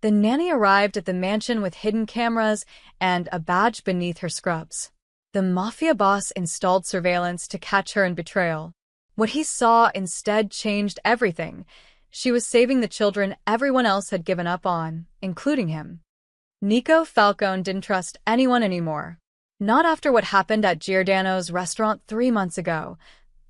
The nanny arrived at the mansion with hidden cameras and a badge beneath her scrubs. The mafia boss installed surveillance to catch her in betrayal. What he saw instead changed everything. She was saving the children everyone else had given up on, including him. Nico Falcone didn't trust anyone anymore. Not after what happened at Giordano's restaurant 3 months ago.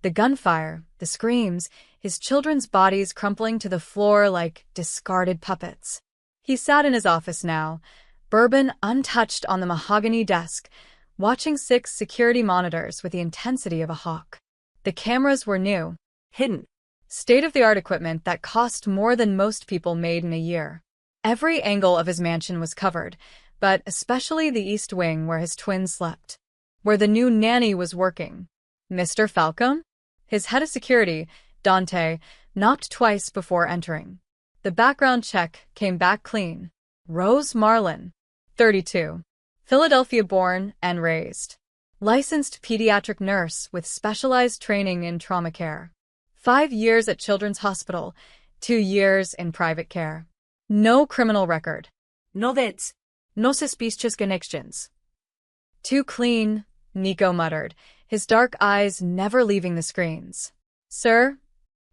The gunfire, the screams, his children's bodies crumpling to the floor like discarded puppets. He sat in his office now, bourbon untouched on the mahogany desk, watching 6 security monitors with the intensity of a hawk. The cameras were new, hidden, state-of-the-art equipment that cost more than most people made in a year. Every angle of his mansion was covered, but especially the east wing where his twins slept, where the new nanny was working. Mr. Falcone? His head of security, Dante, knocked twice before entering. The background check came back clean. Rose Marlin, 32. Philadelphia-born and raised. Licensed pediatric nurse with specialized training in trauma care. 5 years at Children's Hospital, 2 years in private care. No criminal record. No debts. No suspicious connections. Too clean, Nico muttered, his dark eyes never leaving the screens. Sir?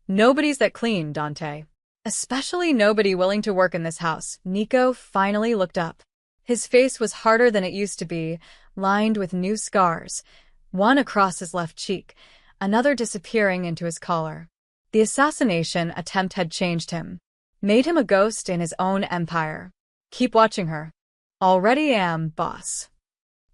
Nobody's that clean, Dante. Especially nobody willing to work in this house. Nico finally looked up. His face was harder than it used to be, lined with new scars, one across his left cheek, another disappearing into his collar. The assassination attempt had changed him, made him a ghost in his own empire. Keep watching her. Already am, boss.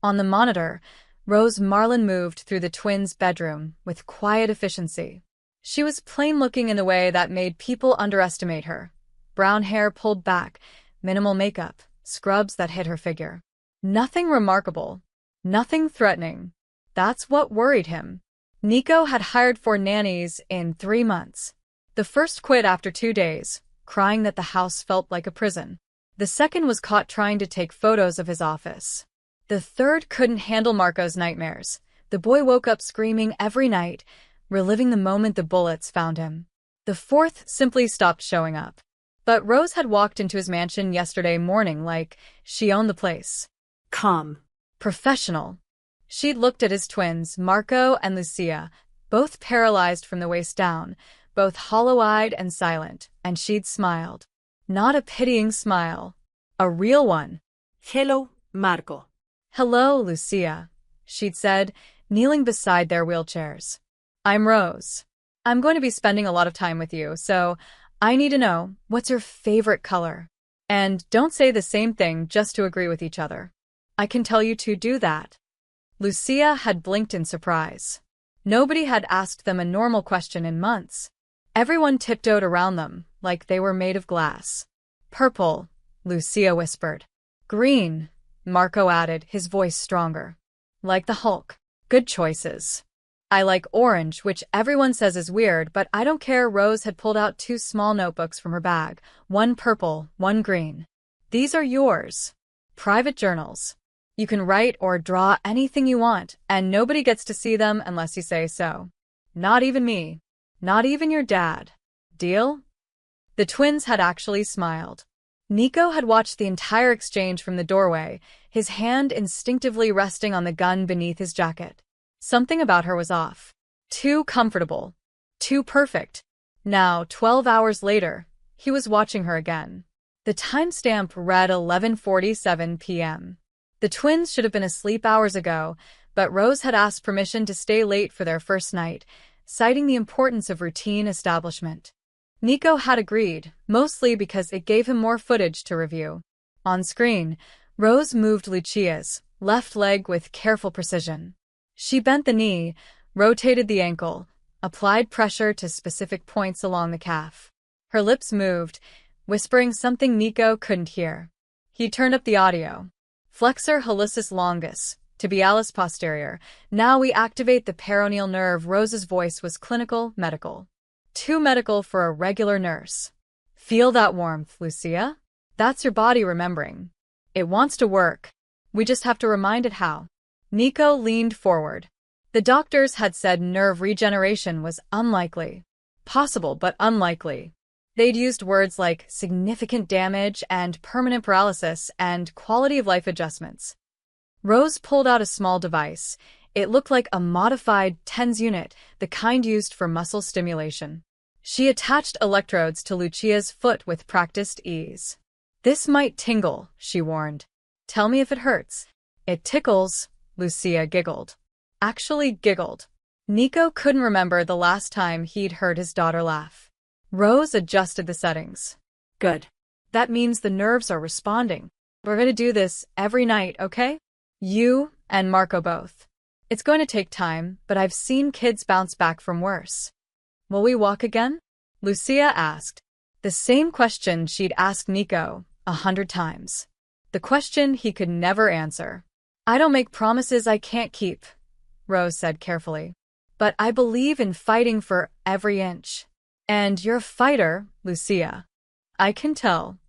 On the monitor, Rose Marlin moved through the twins' bedroom with quiet efficiency. She was plain-looking in the way that made people underestimate her. Brown hair pulled back, minimal makeup, scrubs that hid her figure. Nothing remarkable, nothing threatening. That's what worried him. Nico had hired 4 nannies in 3 months. The first quit after 2 days, crying that the house felt like a prison. The second was caught trying to take photos of his office. The third couldn't handle Marco's nightmares. The boy woke up screaming every night, reliving the moment the bullets found him. The fourth simply stopped showing up. But Rose had walked into his mansion yesterday morning like she owned the place. Calm. Professional. She'd looked at his twins, Marco and Lucia, both paralyzed from the waist down, both hollow-eyed and silent, and she'd smiled. Not a pitying smile. A real one. Hello, Marco. Hello, Lucia, she'd said, kneeling beside their wheelchairs. I'm Rose. I'm going to be spending a lot of time with you, so I need to know, what's your favorite color? And don't say the same thing just to agree with each other. I can tell you to do that. Lucia had blinked in surprise. Nobody had asked them a normal question in months. Everyone tiptoed around them, like they were made of glass. Purple, Lucia whispered. Green, Marco added, his voice stronger. Like the Hulk. Good choices. I like orange, which everyone says is weird, but I don't care. Rose had pulled out 2 small notebooks from her bag, one purple, one green. These are yours. Private journals. You can write or draw anything you want, and nobody gets to see them unless you say so. Not even me. Not even your dad. Deal? The twins had actually smiled. Nico had watched the entire exchange from the doorway, his hand instinctively resting on the gun beneath his jacket. Something about her was off. Too comfortable. Too perfect. Now, 12 hours later, he was watching her again. The timestamp read 11:47 p.m. The twins should have been asleep hours ago, but Rose had asked permission to stay late for their first night, citing the importance of routine establishment. Nico had agreed, mostly because it gave him more footage to review. On screen, Rose moved Lucia's left leg with careful precision. She bent the knee, rotated the ankle, applied pressure to specific points along the calf. Her lips moved, whispering something Nico couldn't hear. He turned up the audio. Flexor hallucis longus, tibialis posterior. Now we activate the peroneal nerve. Rose's voice was clinical, medical. Too medical for a regular nurse. Feel that warmth, Lucia? That's your body remembering. It wants to work. We just have to remind it how. Nico leaned forward. The doctors had said nerve regeneration was unlikely. Possible but unlikely. They'd used words like significant damage and permanent paralysis and quality of life adjustments. Rose pulled out a small device. It looked like a modified TENS unit, the kind used for muscle stimulation. She attached electrodes to Lucia's foot with practiced ease. "This might tingle," she warned. "Tell me if it hurts." "It tickles," Lucia giggled. Actually giggled. Nico couldn't remember the last time he'd heard his daughter laugh. Rose adjusted the settings. Good. "That means the nerves are responding. We're going to do this every night, okay? You and Marco both. It's going to take time, but I've seen kids bounce back from worse." "Will we walk again?" Lucia asked. The same question she'd asked Nico 100 times. The question he could never answer. "I don't make promises I can't keep," Rose said carefully. "But I believe in fighting for every inch." "And you're a fighter, Lucia. I can tell."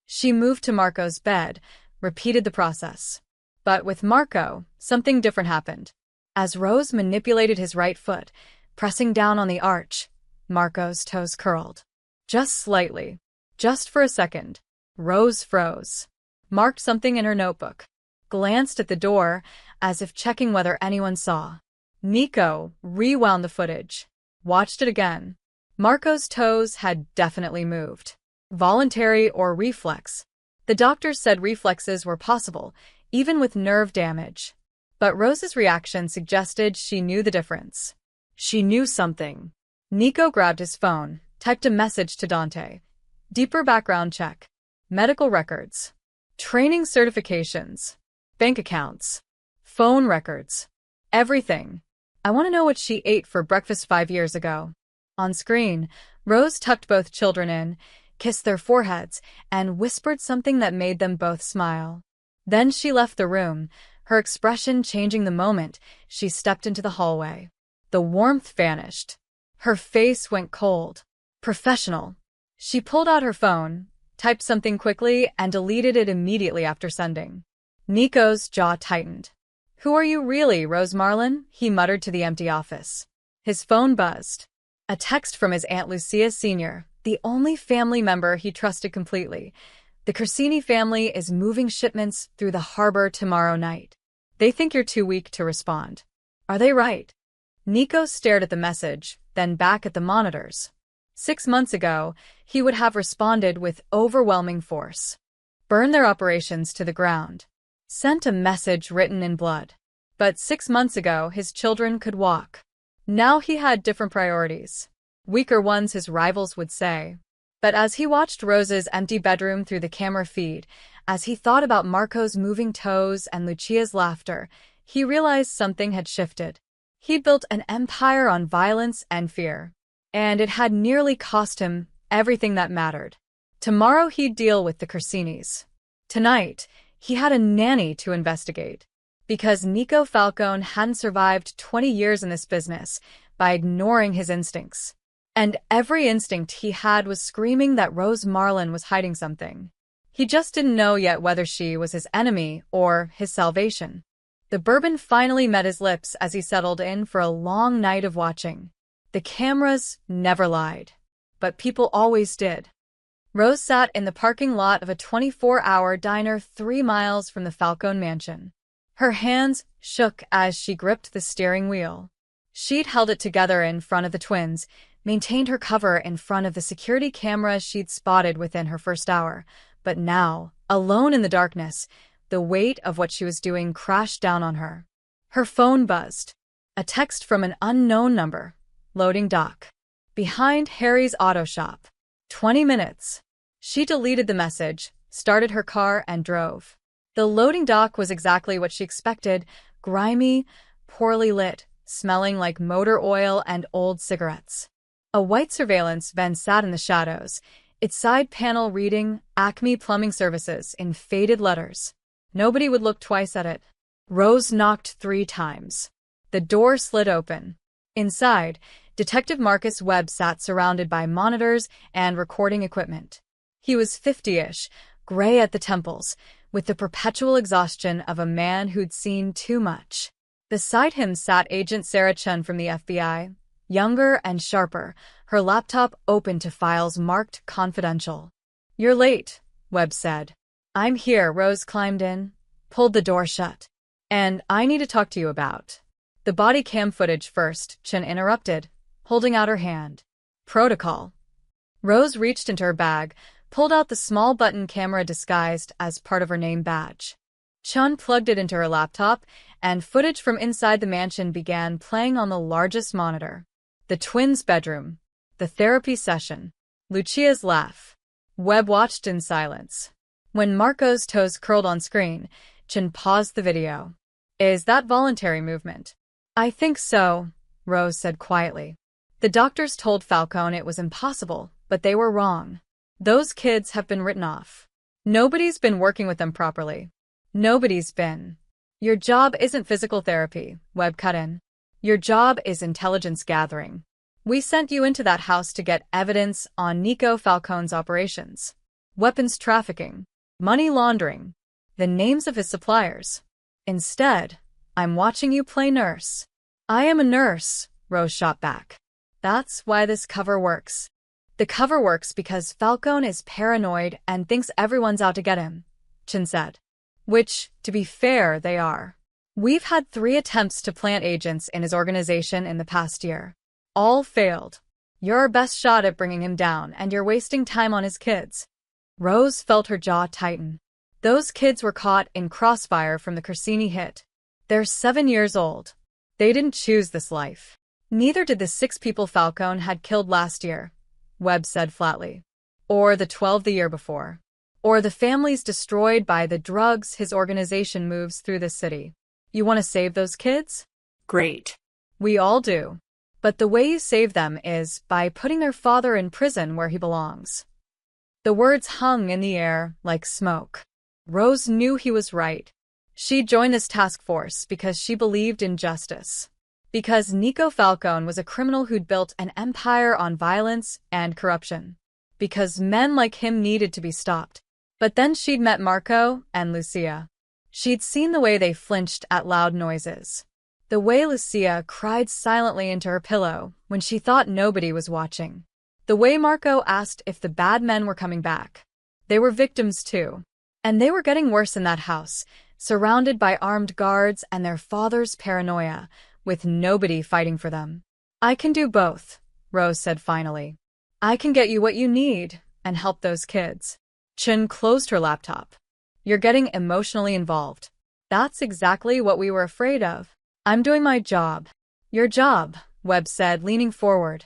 She moved to Marco's bed, repeated the process. But with Marco, something different happened. As Rose manipulated his right foot, pressing down on the arch, Marco's toes curled. Just slightly. Just for a second. Rose froze. Marked something in her notebook. Glanced at the door, as if checking whether anyone saw. Nico rewound the footage. Watched it again. Marco's toes had definitely moved. Voluntary or reflex. The doctors said reflexes were possible, even with nerve damage. But Rose's reaction suggested she knew the difference. She knew something. Nico grabbed his phone, typed a message to Dante. Deeper background check. Medical records. Training certifications. Bank accounts. Phone records. Everything. "I want to know what she ate for breakfast 5 years ago." On screen, Rose tucked both children in, kissed their foreheads, and whispered something that made them both smile. Then she left the room, her expression changing the moment she stepped into the hallway. The warmth vanished. Her face went cold. Professional. She pulled out her phone, typed something quickly, and deleted it immediately after sending. Nico's jaw tightened. "Who are you really, Rose Marlin?" he muttered to the empty office. His phone buzzed. A text from his Aunt Lucia Sr., the only family member he trusted completely. "The Corsini family is moving shipments through the harbor tomorrow night. They think you're too weak to respond. Are they right?" Nico stared at the message, then back at the monitors. 6 months ago, he would have responded with overwhelming force. Burned their operations to the ground. Sent a message written in blood. But 6 months ago, his children could walk. Now he had different priorities. Weaker ones, his rivals would say. But as he watched Rose's empty bedroom through the camera feed, as he thought about Marco's moving toes and Lucia's laughter, he realized something had shifted. He'd built an empire on violence and fear. And it had nearly cost him everything that mattered. Tomorrow he'd deal with the Corsinis. Tonight, he had a nanny to investigate. Because Nico Falcone hadn't survived 20 years in this business by ignoring his instincts. And every instinct he had was screaming that Rose Marlin was hiding something. He just didn't know yet whether she was his enemy or his salvation. The bourbon finally met his lips as he settled in for a long night of watching. The cameras never lied. But people always did. Rose sat in the parking lot of a 24-hour diner 3 miles from the Falcone mansion. Her hands shook as she gripped the steering wheel. She'd held it together in front of the twins, maintained her cover in front of the security camera she'd spotted within her first hour. But now, alone in the darkness, the weight of what she was doing crashed down on her. Her phone buzzed. A text from an unknown number. Loading dock. Behind Harry's auto shop. 20 minutes. She deleted the message, started her car, and drove. The loading dock was exactly what she expected, grimy, poorly lit, smelling like motor oil and old cigarettes. A white surveillance van sat in the shadows, its side panel reading Acme Plumbing Services in faded letters. Nobody would look twice at it. Rose knocked 3 times. The door slid open. Inside, Detective Marcus Webb sat surrounded by monitors and recording equipment. He was 50-ish, gray at the temples, with the perpetual exhaustion of a man who'd seen too much. Beside him sat Agent Sarah Chun from the FBI, younger and sharper, her laptop open to files marked confidential. "You're late," Webb said. "I'm here." Rose climbed in, pulled the door shut. "And I need to talk to you about." "The body cam footage first," Chen interrupted, holding out her hand. "Protocol." Rose reached into her bag, pulled out the small button camera disguised as part of her name badge. Chun plugged it into her laptop, and footage from inside the mansion began playing on the largest monitor. The twins' bedroom. The therapy session. Lucia's laugh. Webb watched in silence. When Marco's toes curled on screen, Chun paused the video. "Is that voluntary movement?" "I think so," Rose said quietly. "The doctors told Falcone it was impossible, but they were wrong. Those kids have been written off. Nobody's been working with them properly. Nobody's been." "Your job isn't physical therapy," Webb cut in. "Your job is intelligence gathering. We sent you into that house to get evidence on Nico Falcone's operations. Weapons trafficking. Money laundering. The names of his suppliers. Instead, I'm watching you play nurse." "I am a nurse," Rose shot back. "That's why this cover works. The cover works because Falcone is paranoid and thinks everyone's out to get him," Chen said. "Which, to be fair, they are. We've had 3 attempts to plant agents in his organization in the past year. All failed. You're our best shot at bringing him down, and you're wasting time on his kids." Rose felt her jaw tighten. Those kids were caught in crossfire from the Corsini hit. They're 7 years old. They didn't choose this life. Neither did the 6 people Falcone had killed last year, Webb said flatly. Or the 12 the year before. Or the families destroyed by the drugs his organization moves through the city. You want to save those kids? Great. We all do. But the way you save them is by putting their father in prison where he belongs. The words hung in the air like smoke. Rose knew he was right. She joined this task force because she believed in justice. Because Nico Falcone was a criminal who'd built an empire on violence and corruption. Because men like him needed to be stopped. But then she'd met Marco and Lucia. She'd seen the way they flinched at loud noises. The way Lucia cried silently into her pillow when she thought nobody was watching. The way Marco asked if the bad men were coming back. They were victims too. And they were getting worse in that house, surrounded by armed guards and their father's paranoia, with nobody fighting for them. "I can do both," Rose said finally. "I can get you what you need and help those kids." Chen closed her laptop. "You're getting emotionally involved. That's exactly what we were afraid of. I'm doing my job." "Your job," Webb said, leaning forward,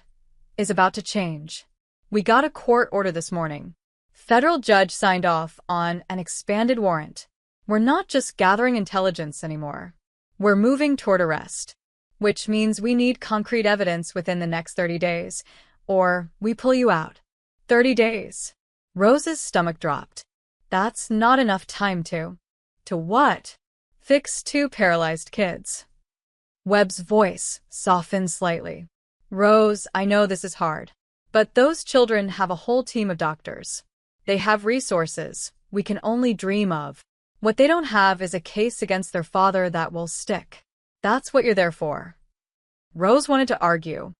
"is about to change. We got a court order this morning. Federal judge signed off on an expanded warrant. We're not just gathering intelligence anymore. We're moving toward arrest. Which means we need concrete evidence within the next 30 days, or we pull you out." 30 days. Rose's stomach dropped. That's not enough time to what? Fix 2 paralyzed kids. Webb's voice softened slightly. "Rose, I know this is hard. But those children have a whole team of doctors. They have resources we can only dream of. What they don't have is a case against their father that will stick. That's what you're there for." Rose wanted to argue.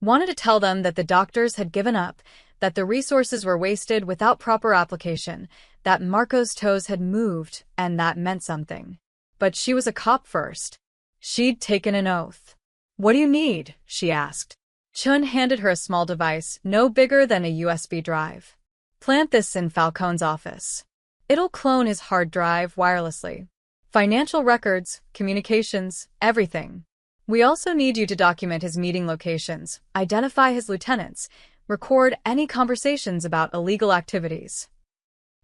Wanted to tell them that the doctors had given up, that the resources were wasted without proper application, that Marco's toes had moved, and that meant something. But she was a cop first. She'd taken an oath. "What do you need?" she asked. Chun handed her a small device, no bigger than a USB drive. "Plant this in Falcone's office. It'll clone his hard drive wirelessly. Financial records, communications, everything. We also need you to document his meeting locations, identify his lieutenants, record any conversations about illegal activities."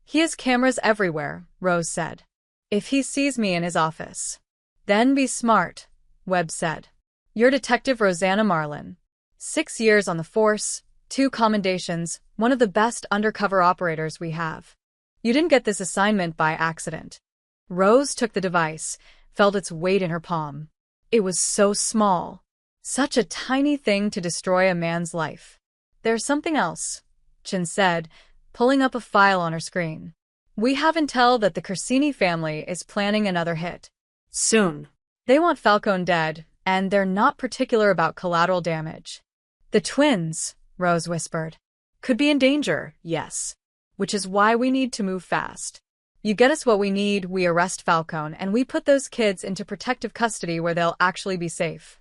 "He has cameras everywhere," Rose said. "If he sees me in his office." "Then be smart," Webb said. "You're Detective Rosanna Marlin. 6 years on the force, 2 commendations, one of the best undercover operators we have. You didn't get this assignment by accident." Rose took the device, felt its weight in her palm. It was so small. Such a tiny thing to destroy a man's life. "There's something else," Chen said, pulling up a file on her screen. "We have intel that the Corsini family is planning another hit. Soon. They want Falcone dead, and they're not particular about collateral damage. The twins, Rose whispered. Could be in danger, yes. Which is why we need to move fast. You get us what we need, we arrest Falcone, and we put those kids into protective custody where they'll actually be safe.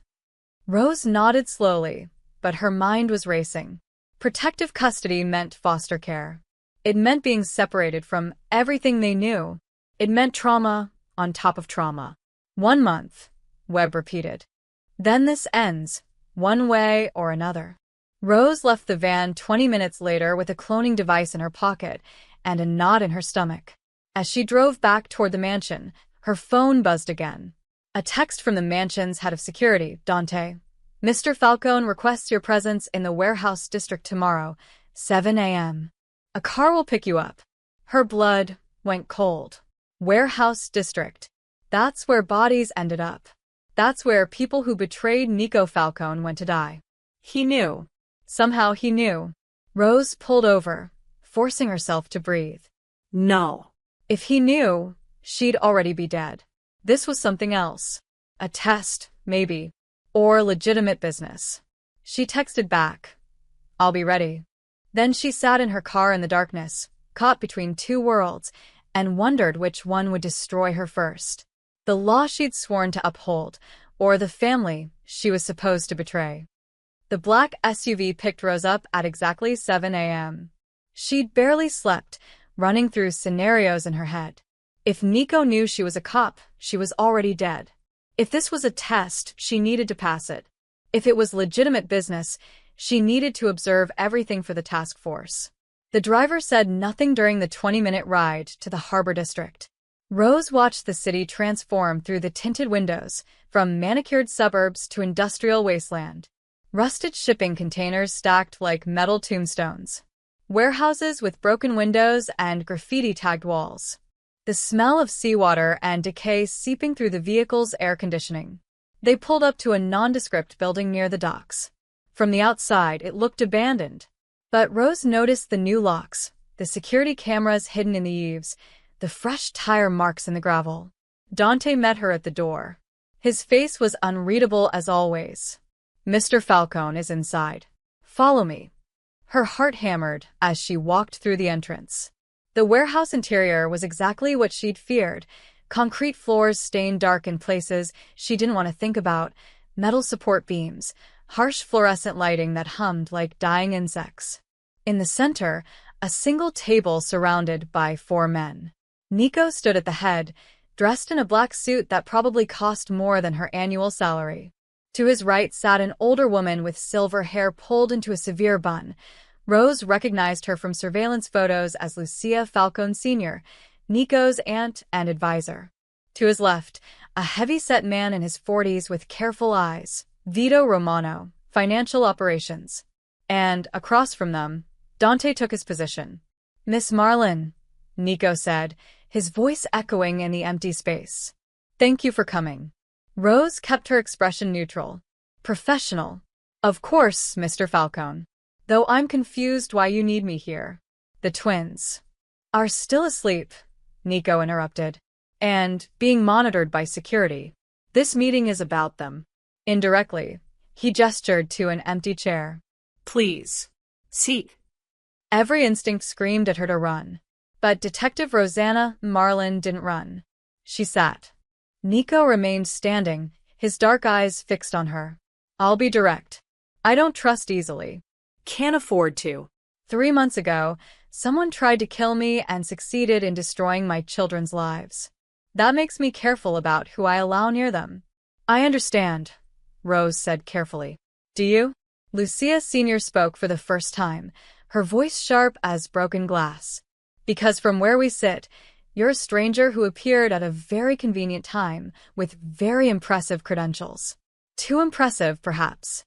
Rose nodded slowly, but her mind was racing. Protective custody meant foster care. It meant being separated from everything they knew. It meant trauma on top of trauma. 1 month, Webb repeated. Then this ends, one way or another. Rose left the van 20 minutes later with a cloning device in her pocket and a knot in her stomach. As she drove back toward the mansion, her phone buzzed again. A text from the mansion's head of security, Dante. Mr. Falcone requests your presence in the warehouse district tomorrow, 7 a.m. A car will pick you up. Her blood went cold. Warehouse district. That's where bodies ended up. That's where people who betrayed Nico Falcone went to die. He knew. Somehow he knew. Rose pulled over, forcing herself to breathe. No. If he knew, she'd already be dead. This was something else. A test, maybe. Or legitimate business. She texted back. I'll be ready. Then she sat in her car in the darkness, caught between two worlds, and wondered which one would destroy her first. The law she'd sworn to uphold, or the family she was supposed to betray. The black SUV picked Rose up at exactly 7 a.m. She'd barely slept, running through scenarios in her head. If Nico knew she was a cop, she was already dead. If this was a test, she needed to pass it. If it was legitimate business, she needed to observe everything for the task force. The driver said nothing during the 20-minute ride to the harbor district. Rose watched the city transform through the tinted windows, from manicured suburbs to industrial wasteland. Rusted shipping containers stacked like metal tombstones. Warehouses with broken windows and graffiti-tagged walls. The smell of seawater and decay seeping through the vehicle's air conditioning. They pulled up to a nondescript building near the docks. From the outside, it looked abandoned. But Rose noticed the new locks, the security cameras hidden in the eaves, the fresh tire marks in the gravel. Dante met her at the door. His face was unreadable as always. Mr. Falcone is inside. Follow me. Her heart hammered as she walked through the entrance. The warehouse interior was exactly what she'd feared. Concrete floors stained dark in places she didn't want to think about, metal support beams, harsh fluorescent lighting that hummed like dying insects. In the center, a single table surrounded by 4 men. Nico stood at the head, dressed in a black suit that probably cost more than her annual salary. To his right sat an older woman with silver hair pulled into a severe bun. Rose recognized her from surveillance photos as Lucia Falcone Sr., Nico's aunt and advisor. To his left, a heavy-set man in his 40s with careful eyes, Vito Romano, financial operations. And, across from them, Dante took his position. Miss Marlin, Nico said, his voice echoing in the empty space. Thank you for coming. Rose kept her expression neutral. Professional. Of course, Mr. Falcone. Though I'm confused why you need me here. The twins are still asleep, Nico interrupted. And being monitored by security. This meeting is about them. Indirectly, he gestured to an empty chair. Please. Seat. Every instinct screamed at her to run. But Detective Rosanna Marlin didn't run. She sat. Nico remained standing, his dark eyes fixed on her. I'll be direct. I don't trust easily. Can't afford to. 3 months ago, someone tried to kill me and succeeded in destroying my children's lives. That makes me careful about who I allow near them. I understand, Rose said carefully. Do you? Lucia Sr. spoke for the first time, her voice sharp as broken glass. Because from where we sit, you're a stranger who appeared at a very convenient time with very impressive credentials. Too impressive, perhaps.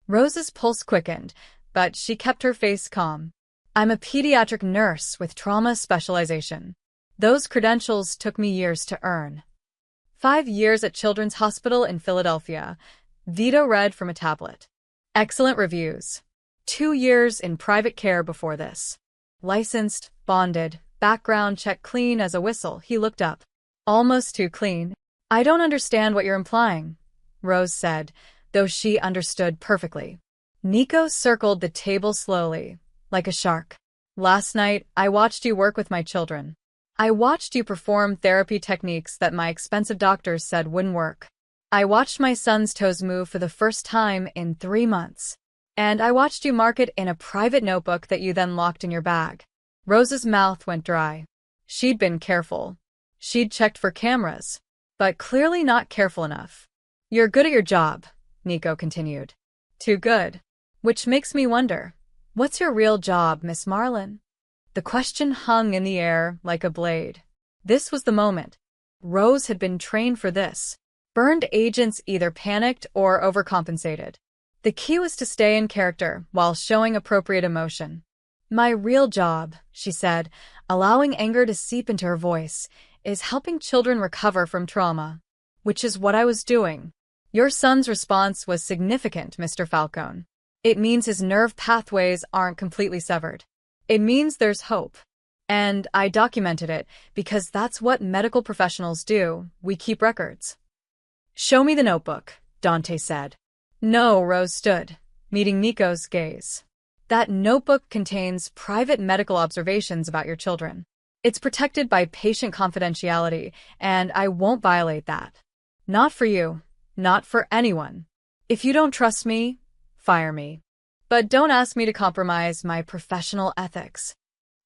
Rose's pulse quickened, but she kept her face calm. I'm a pediatric nurse with trauma specialization. Those credentials took me years to earn. 5 years at Children's Hospital in Philadelphia, Vito read from a tablet. Excellent reviews. 2 years in private care before this. Licensed, bonded, background check clean as a whistle. He looked up. Almost too clean. I don't understand what you're implying, Rose said, though she understood perfectly. Nico circled the table slowly, like a shark. Last night, I watched you work with my children. I watched you perform therapy techniques that my expensive doctors said wouldn't work. I watched my son's toes move for the first time in 3 months. And I watched you mark it in a private notebook that you then locked in your bag. Rose's mouth went dry. She'd been careful. She'd checked for cameras, but clearly not careful enough. You're good at your job, Nico continued. Too good. Which makes me wonder, what's your real job, Miss Marlin? The question hung in the air like a blade. This was the moment. Rose had been trained for this. Burned agents either panicked or overcompensated. The key was to stay in character while showing appropriate emotion. My real job, she said, allowing anger to seep into her voice, is helping children recover from trauma. Which is what I was doing. Your son's response was significant, Mr. Falcone. It means his nerve pathways aren't completely severed. It means there's hope. And I documented it because that's what medical professionals do. We keep records. Show me the notebook, Dante said. No, Rose stood, meeting Nico's gaze. That notebook contains private medical observations about your children. It's protected by patient confidentiality, and I won't violate that. Not for you. Not for anyone. If you don't trust me, fire me. But don't ask me to compromise my professional ethics.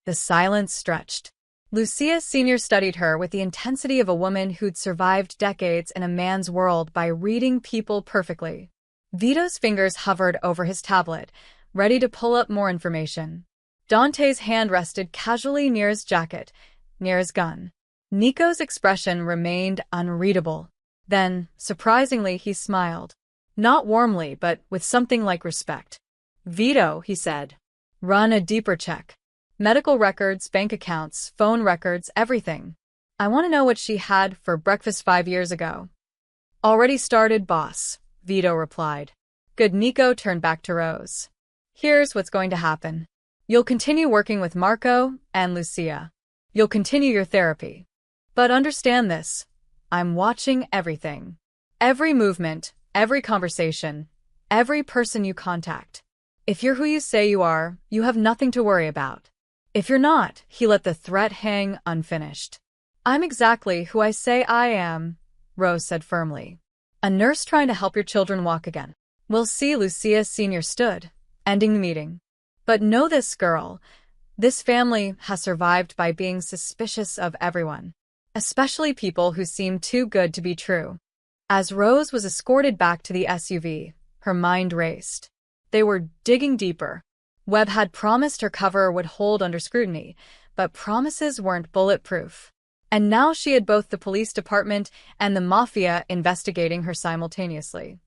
The silence stretched. Lucia Sr. studied her with the intensity of a woman who'd survived decades in a man's world by reading people perfectly. Vito's fingers hovered over his tablet, ready to pull up more information. Dante's hand rested casually near his jacket, near his gun. Nico's expression remained unreadable. Then, surprisingly, he smiled. Not warmly, but with something like respect. Vito, he said. Run a deeper check. Medical records, bank accounts, phone records, everything. I want to know what she had for breakfast 5 years ago. Already started, boss, Vito replied. Good. Nico turned back to Rose. Here's what's going to happen. You'll continue working with Marco and Lucia. You'll continue your therapy. But understand this. I'm watching everything. Every movement, every conversation, every person you contact. If you're who you say you are, you have nothing to worry about. If you're not, he let the threat hang unfinished. I'm exactly who I say I am, Rose said firmly. A nurse trying to help your children walk again. We'll see. Lucia Sr. stood, ending the meeting. But know this, girl. This family has survived by being suspicious of everyone. Especially people who seem too good to be true. As Rose was escorted back to the SUV, her mind raced. They were digging deeper. Webb had promised her cover would hold under scrutiny, but promises weren't bulletproof. And now she had both the police department and the mafia investigating her simultaneously.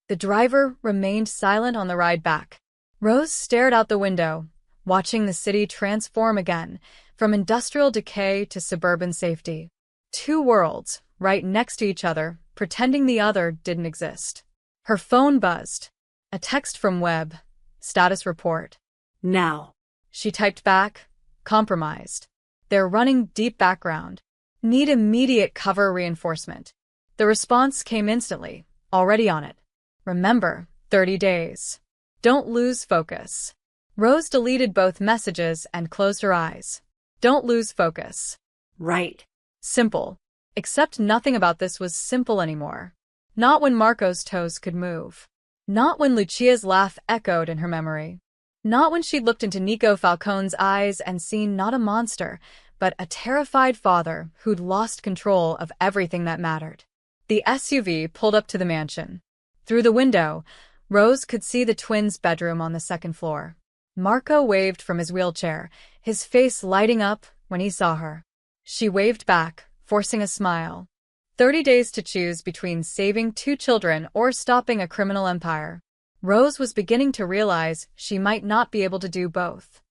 The driver remained silent on the ride back. Rose stared out the window, watching the city transform again, from industrial decay to suburban safety. 2 worlds, right next to each other, pretending the other didn't exist. Her phone buzzed. A text from Webb. Status report. Now. She typed back. Compromised. They're running deep background. Need immediate cover reinforcement. The response came instantly. Already on it. Remember, 30 days. Don't lose focus. Rose deleted both messages and closed her eyes. Don't lose focus. Right. Simple. Except nothing about this was simple anymore. Not when Marco's toes could move. Not when Lucia's laugh echoed in her memory. Not when she'd looked into Nico Falcone's eyes and seen not a monster, but a terrified father who'd lost control of everything that mattered. The SUV pulled up to the mansion. Through the window, Rose could see the twins' bedroom on the 2nd floor. Marco waved from his wheelchair, his face lighting up when he saw her. She waved back, forcing a smile. 30 days to choose between saving 2 children or stopping a criminal empire. Rose was beginning to realize she might not be able to do both.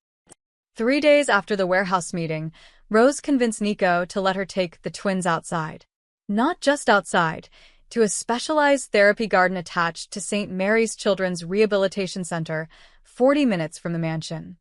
3 days after the warehouse meeting, Rose convinced Nico to let her take the twins outside. Not just outside, to a specialized therapy garden attached to St. Mary's Children's Rehabilitation Center, 40 minutes from the mansion.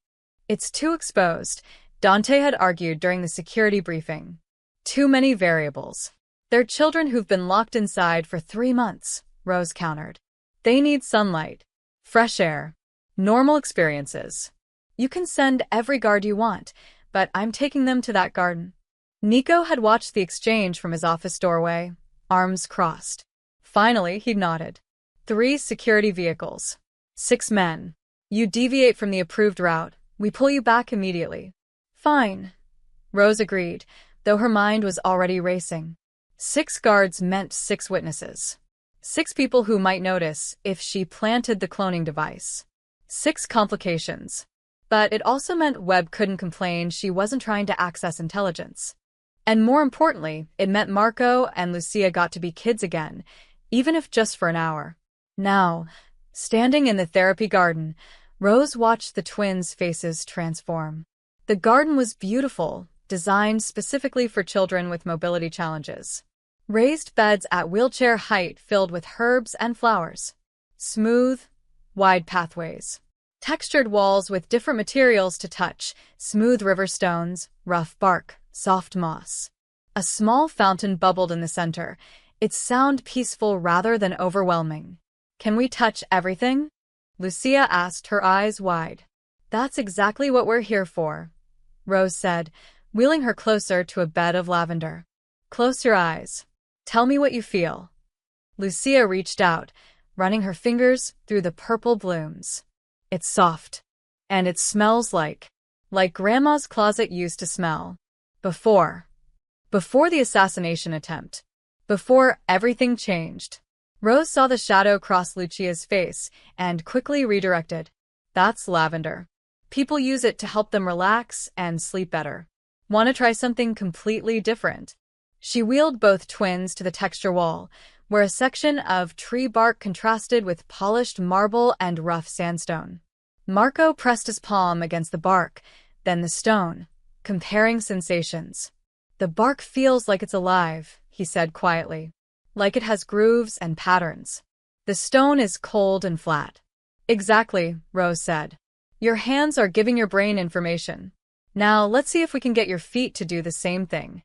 It's too exposed, Dante had argued during the security briefing. Too many variables. They're children who've been locked inside for 3 months, Rose countered. They need sunlight, fresh air. Normal experiences. You can send every guard you want, but I'm taking them to that garden. Nico had watched the exchange from his office doorway, arms crossed. Finally, he nodded. 3 security vehicles. 6 men. You deviate from the approved route. We pull you back immediately. Fine. Rose agreed, though her mind was already racing. 6 guards meant 6 witnesses. 6 people who might notice if she planted the cloning device. 6 complications. But it also meant Webb couldn't complain she wasn't trying to access intelligence. And more importantly, it meant Marco and Lucia got to be kids again, even if just for an hour. Now, standing in the therapy garden, Rose watched the twins' faces transform. The garden was beautiful, designed specifically for children with mobility challenges. Raised beds at wheelchair height filled with herbs and flowers. Smooth, wide pathways. Textured walls with different materials to touch, smooth river stones, rough bark, soft moss. A small fountain bubbled in the center, its sound peaceful rather than overwhelming. Can we touch everything? Lucia asked, her eyes wide. That's exactly what we're here for, Rose said, wheeling her closer to a bed of lavender. Close your eyes. Tell me what you feel. Lucia reached out, running her fingers through the purple blooms. It's soft. And it smells like Grandma's closet used to smell. Before the assassination attempt. Before everything changed. Rose saw the shadow cross Lucia's face and quickly redirected. That's lavender. People use it to help them relax and sleep better. Want to try something completely different? She wheeled both twins to the texture wall, where a section of tree bark contrasted with polished marble and rough sandstone. Marco pressed his palm against the bark, then the stone, comparing sensations. The bark feels like it's alive, he said quietly. Like it has grooves and patterns. The stone is cold and flat. Exactly, Rose said. Your hands are giving your brain information. Now let's see if we can get your feet to do the same thing.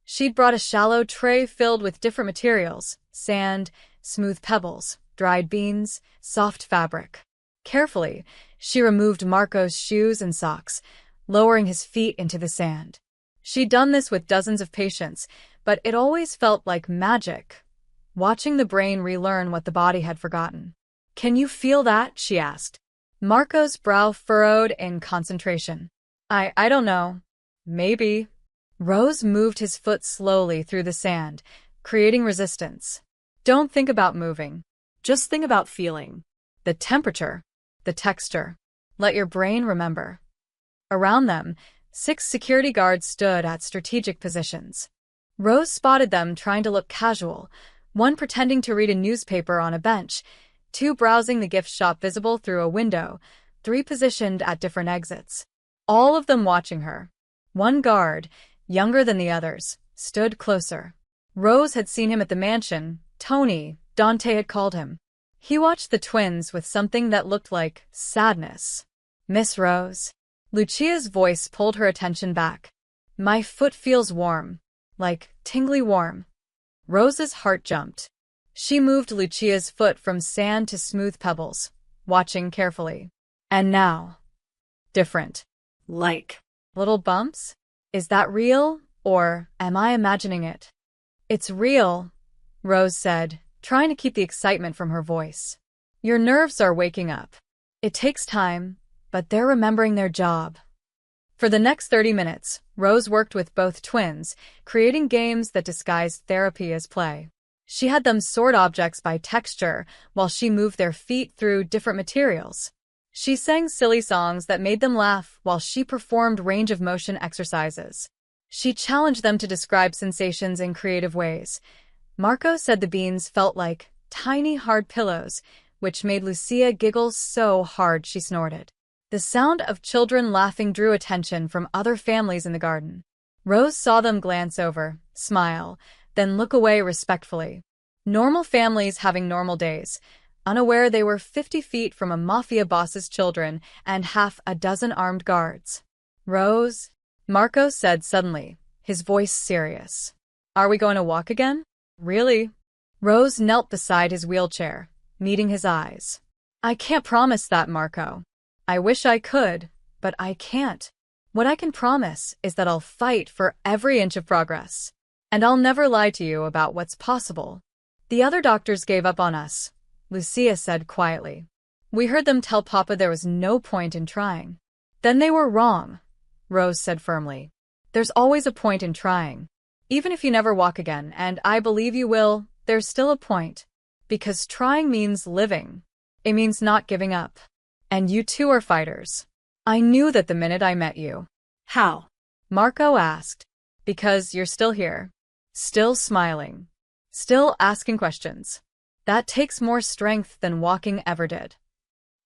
She'd brought a shallow tray filled with different materials, sand, smooth pebbles, dried beans, soft fabric. Carefully, she removed Marco's shoes and socks, lowering his feet into the sand. She'd done this with dozens of patients, but it always felt like magic, watching the brain relearn what the body had forgotten. Can you feel that? She asked. Marco's brow furrowed in concentration. I don't know. Maybe. Rose moved his foot slowly through the sand, creating resistance. Don't think about moving. Just think about feeling. The temperature. The texture. Let your brain remember. Around them, 6 security guards stood at strategic positions. Rose spotted them trying to look casual, one pretending to read a newspaper on a bench, 2 browsing the gift shop visible through a window, 3 positioned at different exits. All of them watching her. One guard, younger than the others, stood closer. Rose had seen him at the mansion. Tony, Dante had called him. He watched the twins with something that looked like sadness. Miss Rose. Lucia's voice pulled her attention back. My foot feels warm. Like tingly warm. Rose's heart jumped. She moved Lucia's foot from sand to smooth pebbles, watching carefully. And now. Different. Like. Little bumps? Is that real, or am I imagining it? It's real, Rose said, trying to keep the excitement from her voice. Your nerves are waking up. It takes time, but they're remembering their job. For the next 30 minutes, Rose worked with both twins, creating games that disguised therapy as play. She had them sort objects by texture while she moved their feet through different materials. She sang silly songs that made them laugh while she performed range of motion exercises. She challenged them to describe sensations in creative ways. Marco said the beans felt like tiny hard pillows, which made Lucia giggle so hard she snorted. The sound of children laughing drew attention from other families in the garden. Rose saw them glance over, smile, then look away respectfully. Normal families having normal days, unaware they were 50 feet from a mafia boss's children and half a dozen armed guards. Rose, Marco said suddenly, his voice serious. Are we going to walk again? Really? Rose knelt beside his wheelchair, meeting his eyes. I can't promise that, Marco. I wish I could, but I can't. What I can promise is that I'll fight for every inch of progress. And I'll never lie to you about what's possible. The other doctors gave up on us, Lucia said quietly. We heard them tell Papa there was no point in trying. Then they were wrong, Rose said firmly. There's always a point in trying. Even if you never walk again, and I believe you will, there's still a point. Because trying means living. It means not giving up. And you two are fighters. I knew that the minute I met you. How? Marco asked. Because you're still here. Still smiling. Still asking questions. That takes more strength than walking ever did.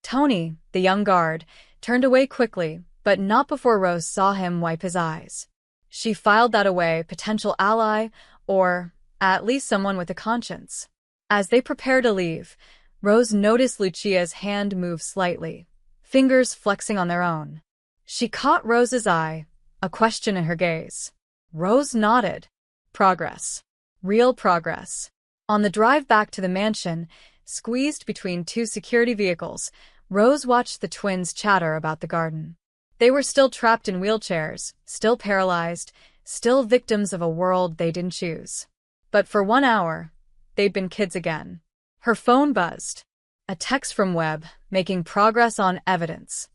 Tony, the young guard, turned away quickly, but not before Rose saw him wipe his eyes. She filed that away, potential ally, or at least someone with a conscience. As they prepared to leave, Rose noticed Lucia's hand move slightly, fingers flexing on their own. She caught Rose's eye, a question in her gaze. Rose nodded. Progress. Real progress. On the drive back to the mansion, squeezed between two security vehicles, Rose watched the twins chatter about the garden. They were still trapped in wheelchairs, still paralyzed, still victims of a world they didn't choose. But for 1 hour, they'd been kids again. Her phone buzzed. A text from Webb, making progress on evidence.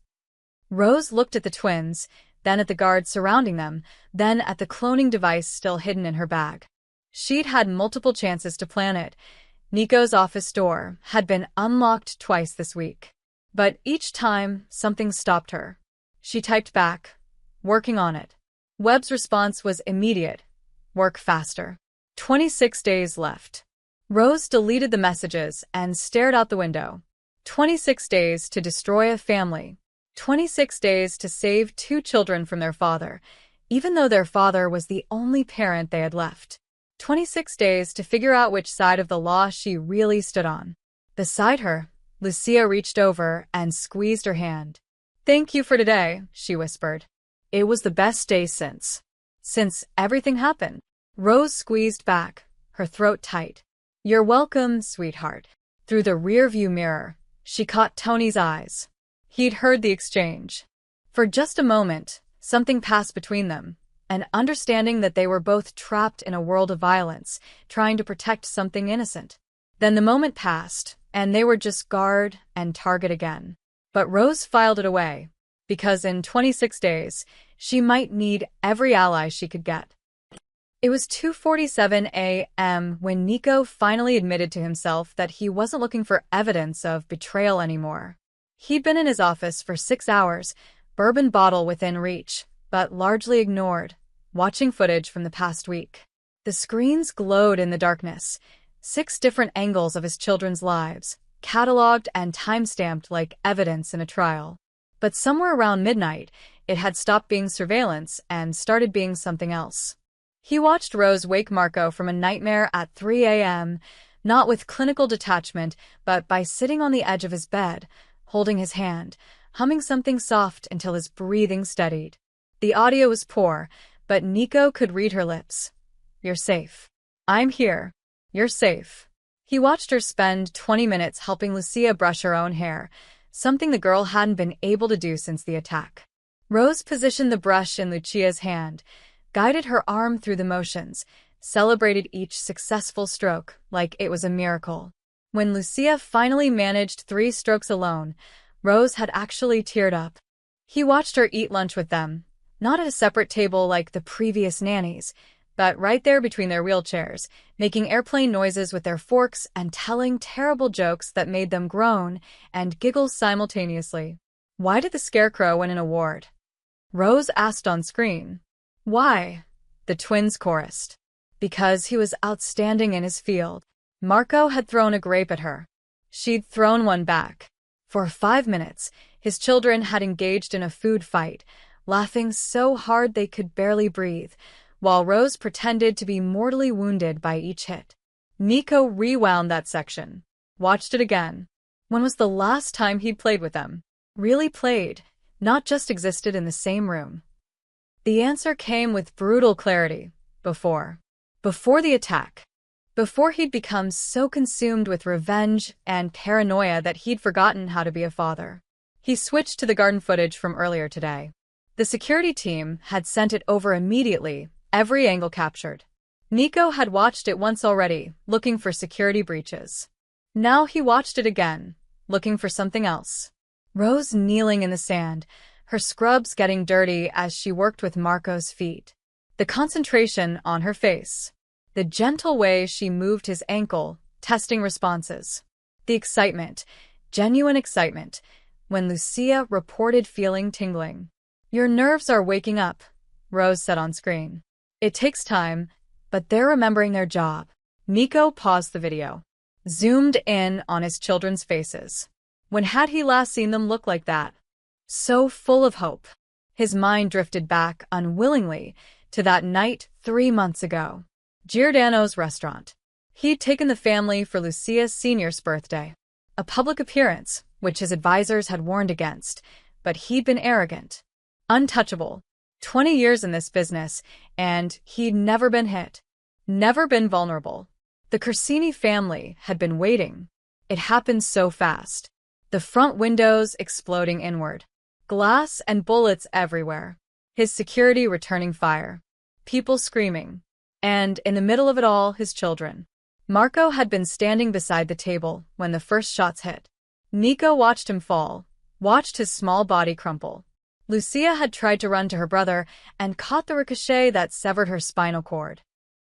Rose looked at the twins, then at the guards surrounding them, then at the cloning device still hidden in her bag. She'd had multiple chances to plan it. Nico's office door had been unlocked twice this week. But each time, something stopped her. She typed back, working on it. Webb's response was immediate. Work faster. 26 days left. Rose deleted the messages and stared out the window. 26 days to destroy a family. 26 days to save 2 children from their father, even though their father was the only parent they had left. 26 days to figure out which side of the law she really stood on. Beside her, Lucia reached over and squeezed her hand. Thank you for today, she whispered. It was the best day since everything happened. Rose squeezed back, her throat tight. You're welcome, sweetheart. Through the rearview mirror, she caught Tony's eyes. He'd heard the exchange. For just a moment, something passed between them, an understanding that they were both trapped in a world of violence, trying to protect something innocent. Then the moment passed, and they were just guard and target again. But Rose filed it away, because in 26 days, she might need every ally she could get. It was 2:47 a.m. when Nico finally admitted to himself that he wasn't looking for evidence of betrayal anymore. He'd been in his office for 6 hours, bourbon bottle within reach, but largely ignored, watching footage from the past week. The screens glowed in the darkness, 6 different angles of his children's lives, cataloged and time-stamped like evidence in a trial. But somewhere around midnight, it had stopped being surveillance and started being something else. He watched Rose wake Marco from a nightmare at 3 a.m., not with clinical detachment, but by sitting on the edge of his bed, holding his hand, humming something soft until his breathing steadied. The audio was poor, but Nico could read her lips. You're safe. I'm here. You're safe. He watched her spend 20 minutes helping Lucia brush her own hair, something the girl hadn't been able to do since the attack. Rose positioned the brush in Lucia's hand, guided her arm through the motions, celebrated each successful stroke like it was a miracle. When Lucia finally managed 3 strokes alone, Rose had actually teared up. He watched her eat lunch with them, not at a separate table like the previous nannies, but right there between their wheelchairs, making airplane noises with their forks and telling terrible jokes that made them groan and giggle simultaneously. Why did the scarecrow win an award? Rose asked on screen. Why? The twins chorused. Because he was outstanding in his field. Marco had thrown a grape at her. She'd thrown one back. For 5 minutes, his children had engaged in a food fight, laughing so hard they could barely breathe, while Rose pretended to be mortally wounded by each hit. Nico rewound that section. Watched it again. When was the last time he'd played with them? Really played, not just existed in the same room. The answer came with brutal clarity. Before the attack. before he'd become so consumed with revenge and paranoia that he'd forgotten how to be a father. He switched to the garden footage from earlier today. The security team had sent it over immediately, every angle captured. Nico had watched it once already, looking for security breaches. Now he watched it again, looking for something else. Rose kneeling in the sand, her scrubs getting dirty as she worked with Marco's feet. The concentration on her face. The gentle way she moved his ankle, testing responses. The excitement, genuine excitement, when Lucia reported feeling tingling. "Your nerves are waking up," Rose said on screen. "It takes time, but they're remembering their job." Nico paused the video. Zoomed in on his children's faces. When had he last seen them look like that? So full of hope. His mind drifted back, unwillingly, to that night 3 months ago. Giordano's restaurant. He'd taken the family for Lucia's senior's birthday. A public appearance, which his advisors had warned against, but he'd been arrogant. Untouchable. 20 years in this business, and he'd never been hit. Never been vulnerable. The Corsini family had been waiting. It happened so fast. The front windows exploding inward. Glass and bullets everywhere. His security returning fire. People screaming. And, in the middle of it all, his children. Marco had been standing beside the table when the first shots hit. Nico watched him fall, watched his small body crumple. Lucia had tried to run to her brother and caught the ricochet that severed her spinal cord.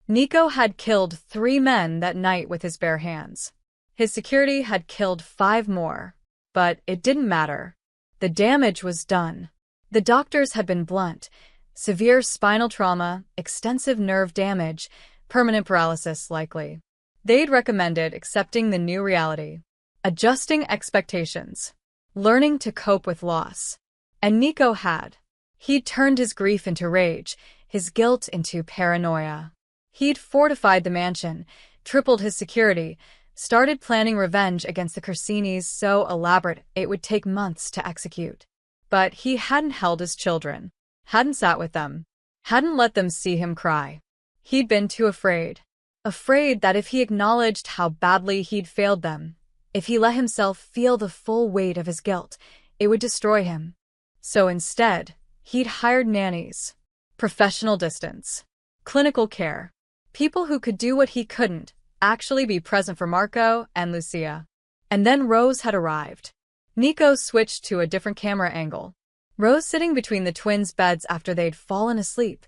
Nico had killed 3 men that night with his bare hands. His security had killed 5 more. But it didn't matter. The damage was done. The doctors had been blunt. Severe spinal trauma, extensive nerve damage, permanent paralysis likely. They'd recommended accepting the new reality. Adjusting expectations. Learning to cope with loss. And Nico had. He'd turned his grief into rage, his guilt into paranoia. He'd fortified the mansion, tripled his security, started planning revenge against the Corsinis so elaborate it would take months to execute. But he hadn't held his children, hadn't sat with them, hadn't let them see him cry. He'd been too afraid. Afraid that if he acknowledged how badly he'd failed them, if he let himself feel the full weight of his guilt, it would destroy him. So instead, he'd hired nannies. Professional distance. Clinical care. People who could do what he couldn't, actually be present for Marco and Lucia. And then Rose had arrived. Nico switched to a different camera angle. Rose sitting between the twins' beds after they'd fallen asleep,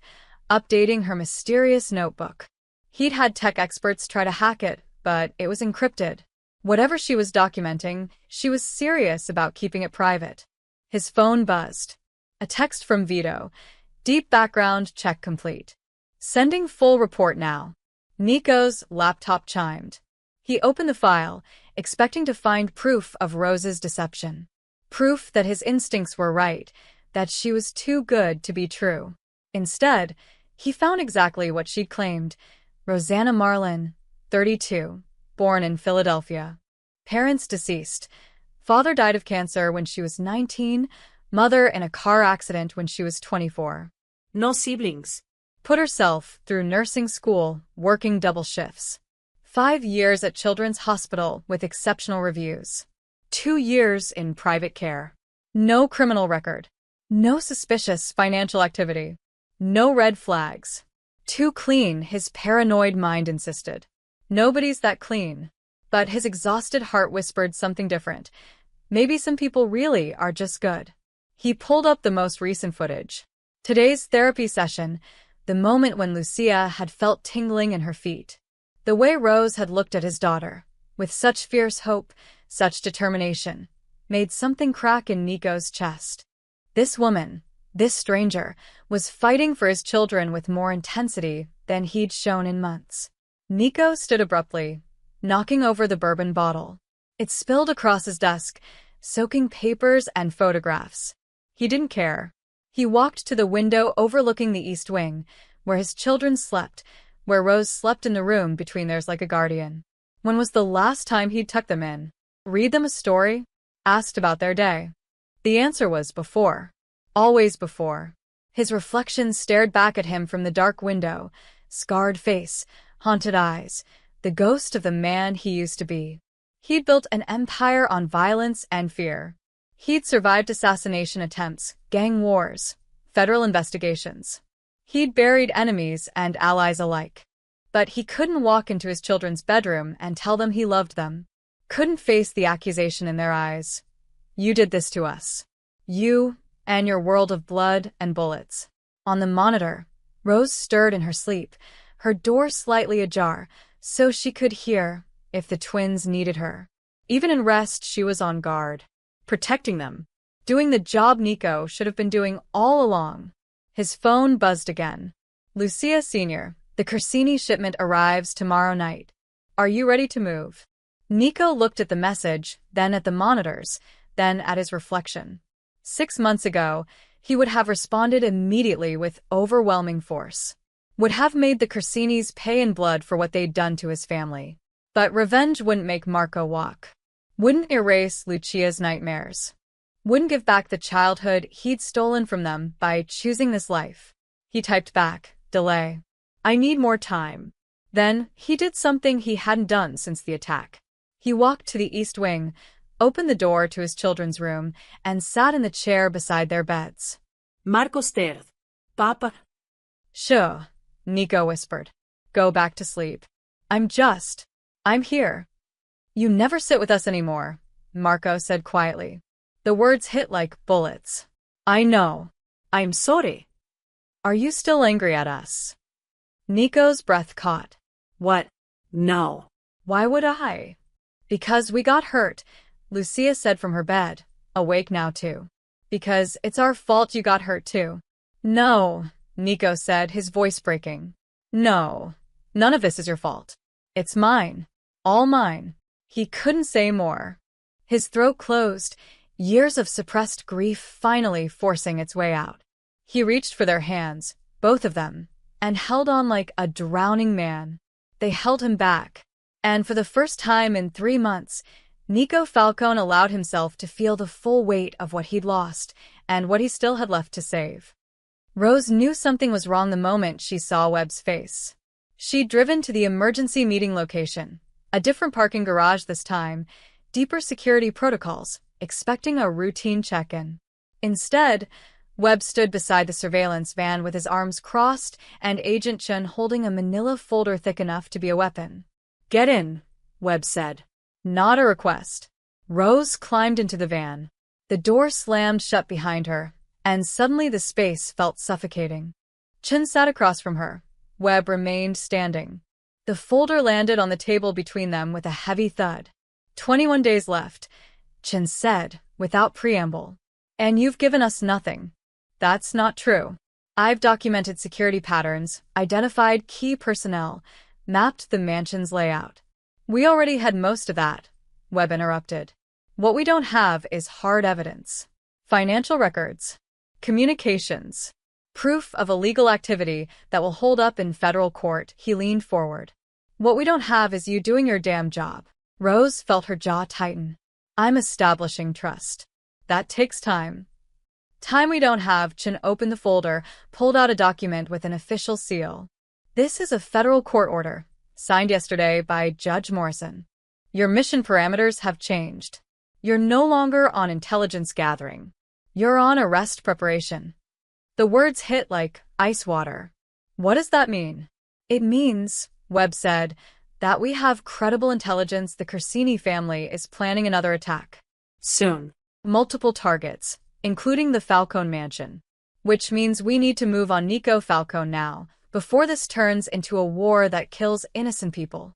updating her mysterious notebook. He'd had tech experts try to hack it, but it was encrypted. Whatever she was documenting, she was serious about keeping it private. His phone buzzed. A text from Vito. Deep background check complete. Sending full report now. Nico's laptop chimed. He opened the file, expecting to find proof of Rose's deception. Proof that his instincts were right, that she was too good to be true. Instead, he found exactly what she'd claimed. Rosanna Marlin, 32, born in Philadelphia. Parents deceased. Father died of cancer when she was 19, mother in a car accident when she was 24. No siblings. Put herself through nursing school, working double shifts. 5 years at Children's Hospital with exceptional reviews. 2 years in private care. No criminal record. No suspicious financial activity. No red flags. Too clean, his paranoid mind insisted. Nobody's that clean. But his exhausted heart whispered something different. Maybe some people really are just good. He pulled up the most recent footage. Today's therapy session, the moment when Lucia had felt tingling in her feet. The way Rose had looked at his daughter, with such fierce hope, such determination, made something crack in Nico's chest. This woman, this stranger, was fighting for his children with more intensity than he'd shown in months. Nico stood abruptly, knocking over the bourbon bottle. It spilled across his desk, soaking papers and photographs. He didn't care. He walked to the window overlooking the East Wing, where his children slept, where Rose slept in the room between theirs like a guardian. When was the last time he'd tucked them in? Read them a story? Asked about their day? The answer was before. Always before. His reflection stared back at him from the dark window, scarred face, haunted eyes, the ghost of the man he used to be. He'd built an empire on violence and fear. He'd survived assassination attempts, gang wars, federal investigations. He'd buried enemies and allies alike. But he couldn't walk into his children's bedroom and tell them he loved them. Couldn't face the accusation in their eyes. You did this to us. You and your world of blood and bullets. On the monitor, Rose stirred in her sleep, her door slightly ajar, so she could hear if the twins needed her. Even in rest, she was on guard, protecting them, doing the job Nico should have been doing all along. His phone buzzed again. Lucia Sr., the Corsini shipment arrives tomorrow night. Are you ready to move? Nico looked at the message, then at the monitors, then at his reflection. 6 months ago, he would have responded immediately with overwhelming force. Would have made the Corsinis pay in blood for what they'd done to his family. But revenge wouldn't make Marco walk. Wouldn't erase Lucia's nightmares. Wouldn't give back the childhood he'd stolen from them by choosing this life. He typed back, delay. I need more time. Then, he did something he hadn't done since the attack. He walked to the East Wing, opened the door to his children's room, and sat in the chair beside their beds. Marco stared. Papa. Sure, Nico whispered. Go back to sleep. I'm here. You never sit with us anymore, Marco said quietly. The words hit like bullets. I know. I'm sorry. Are you still angry at us? Nico's breath caught. What? No. Why would I? Because we got hurt, Lucia said from her bed, awake now too. Because it's our fault you got hurt too. No, Nico said, his voice breaking. No, none of this is your fault. It's mine. All mine. He couldn't say more. His throat closed, years of suppressed grief finally forcing its way out. He reached for their hands, both of them, and held on like a drowning man. They held him back. And for the first time in 3 months, Nico Falcone allowed himself to feel the full weight of what he'd lost and what he still had left to save. Rose knew something was wrong the moment she saw Webb's face. She'd driven to the emergency meeting location, a different parking garage this time, deeper security protocols, expecting a routine check-in. Instead, Webb stood beside the surveillance van with his arms crossed and Agent Chen holding a manila folder thick enough to be a weapon. Get in, Webb said. Not a request. Rose climbed into the van. The door slammed shut behind her, and suddenly the space felt suffocating. Chen sat across from her. Webb remained standing. The folder landed on the table between them with a heavy thud. 21 days left, Chen said, without preamble. And you've given us nothing. That's not true. I've documented security patterns, identified key personnel, mapped the mansion's layout. We already had most of that, Webb interrupted. What we don't have is hard evidence. Financial records. Communications. Proof of illegal activity that will hold up in federal court, he leaned forward. What we don't have is you doing your damn job. Rose felt her jaw tighten. I'm establishing trust. That takes time. Time we don't have. Chen opened the folder, pulled out a document with an official seal. This is a federal court order, signed yesterday by Judge Morrison. Your mission parameters have changed. You're no longer on intelligence gathering. You're on arrest preparation. The words hit like ice water. What does that mean? It means, Webb said, that we have credible intelligence the Corsini family is planning another attack. Soon. Multiple targets, including the Falcone mansion. Which means we need to move on Nico Falcone now, before this turns into a war that kills innocent people.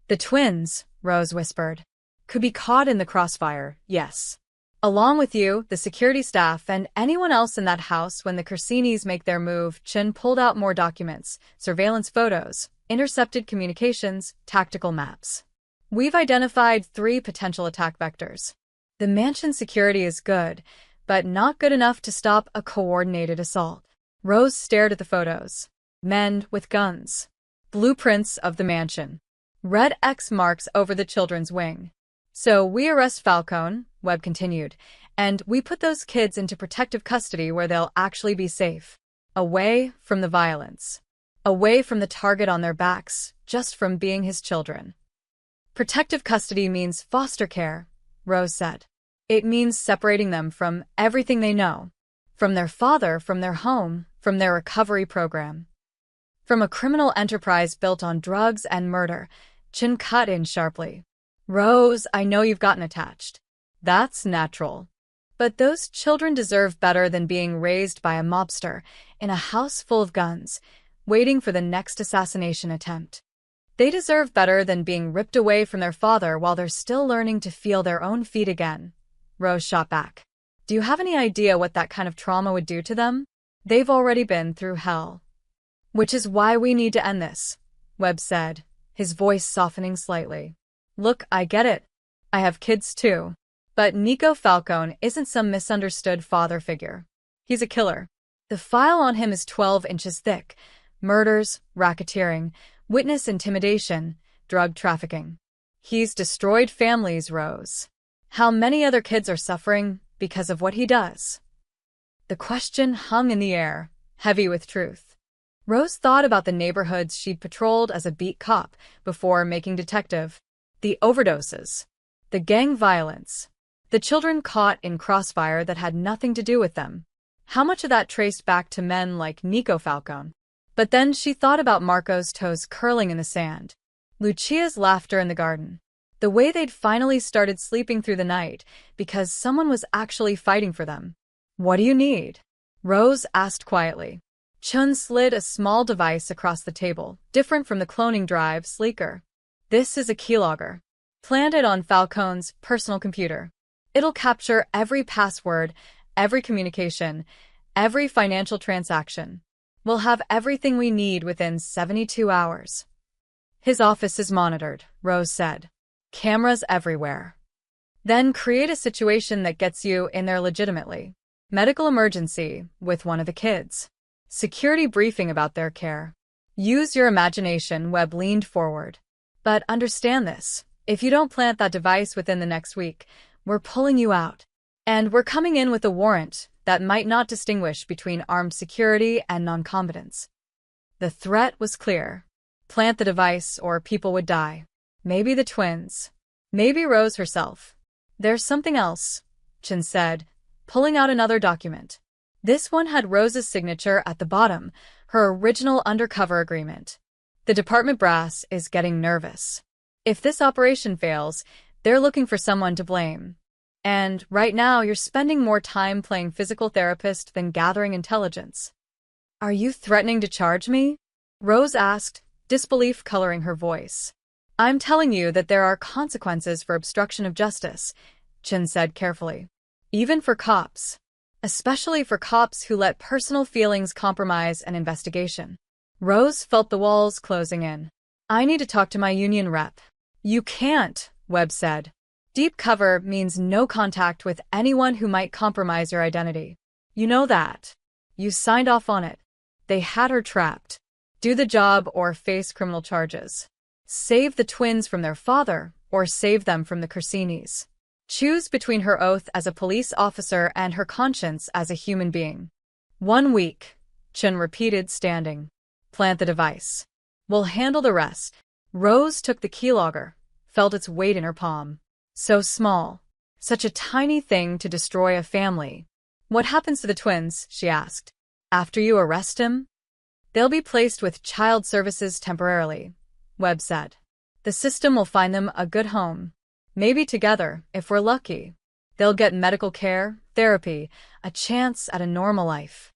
The twins, Rose whispered, could be caught in the crossfire, yes. Along with you, the security staff, and anyone else in that house when the Corsinis make their move. Chen pulled out more documents, surveillance photos, intercepted communications, tactical maps. We've identified 3 potential attack vectors. The mansion security is good, but not good enough to stop a coordinated assault. Rose stared at the photos. Men with guns. Blueprints of the mansion. Red X marks over the children's wing. So we arrest Falcone, Webb continued, and we put those kids into protective custody where they'll actually be safe. Away from the violence. away from the target on their backs, just from being his children. Protective custody means foster care, Rose said. It means separating them from everything they know, from their father, from their home, from their recovery program. From a criminal enterprise built on drugs and murder, Chin cut in sharply. Rose, I know you've gotten attached. That's natural. But those children deserve better than being raised by a mobster in a house full of guns, waiting for the next assassination attempt. They deserve better than being ripped away from their father while they're still learning to feel their own feet again. Rose shot back. Do you have any idea what that kind of trauma would do to them? They've already been through hell. Which is why we need to end this, Webb said, his voice softening slightly. Look, I get it. I have kids too. But Nico Falcone isn't some misunderstood father figure. He's a killer. The file on him is 12 inches thick. Murders, racketeering, witness intimidation, drug trafficking. He's destroyed families, Rose. How many other kids are suffering because of what he does? The question hung in the air, heavy with truth. Rose thought about the neighborhoods she'd patrolled as a beat cop before making detective. The overdoses. The gang violence. The children caught in crossfire that had nothing to do with them. How much of that traced back to men like Nico Falcone? But then she thought about Marco's toes curling in the sand. Lucia's laughter in the garden. The way they'd finally started sleeping through the night because someone was actually fighting for them. What do you need? Rose asked quietly. Chun slid a small device across the table, different from the cloning drive, sleeker. This is a keylogger. Planted on Falcone's personal computer. It'll capture every password, every communication, every financial transaction. We'll have everything we need within 72 hours. His office is monitored, Rose said. Cameras everywhere. Then create a situation that gets you in there legitimately. Medical emergency with one of the kids. Security briefing about their care. Use your imagination, Webb leaned forward. But understand this. If you don't plant that device within the next week, we're pulling you out. And we're coming in with a warrant that might not distinguish between armed security and non-combatants. The threat was clear. Plant the device or people would die. Maybe the twins. Maybe Rose herself. There's something else, Chin said, pulling out another document. This one had Rose's signature at the bottom, her original undercover agreement. The department brass is getting nervous. If this operation fails, they're looking for someone to blame. And right now you're spending more time playing physical therapist than gathering intelligence. Are you threatening to charge me? Rose asked, disbelief coloring her voice. I'm telling you that there are consequences for obstruction of justice, Chin said carefully. Even for cops. Especially for cops who let personal feelings compromise an investigation. Rose felt the walls closing in. I need to talk to my union rep. You can't, Webb said. Deep cover means no contact with anyone who might compromise your identity. You know that. You signed off on it. They had her trapped. Do the job or face criminal charges. Save the twins from their father or save them from the Corsinis. Choose between her oath as a police officer and her conscience as a human being. 1 week, Chun repeated, standing. Plant the device. We'll handle the rest. Rose took the keylogger, felt its weight in her palm. So small. Such a tiny thing to destroy a family. What happens to the twins, she asked. After you arrest him? They'll be placed with child services temporarily, Webb said. The system will find them a good home. Maybe together, if we're lucky. They'll get medical care, therapy, a chance at a normal life.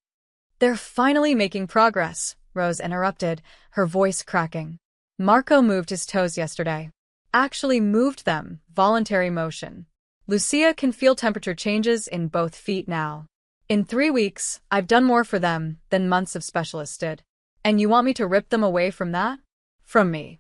They're finally making progress, Rose interrupted, her voice cracking. Marco moved his toes yesterday. Actually moved them, voluntary motion. Lucia can feel temperature changes in both feet now. In 3 weeks, I've done more for them than months of specialists did. And you want me to rip them away from that? From me.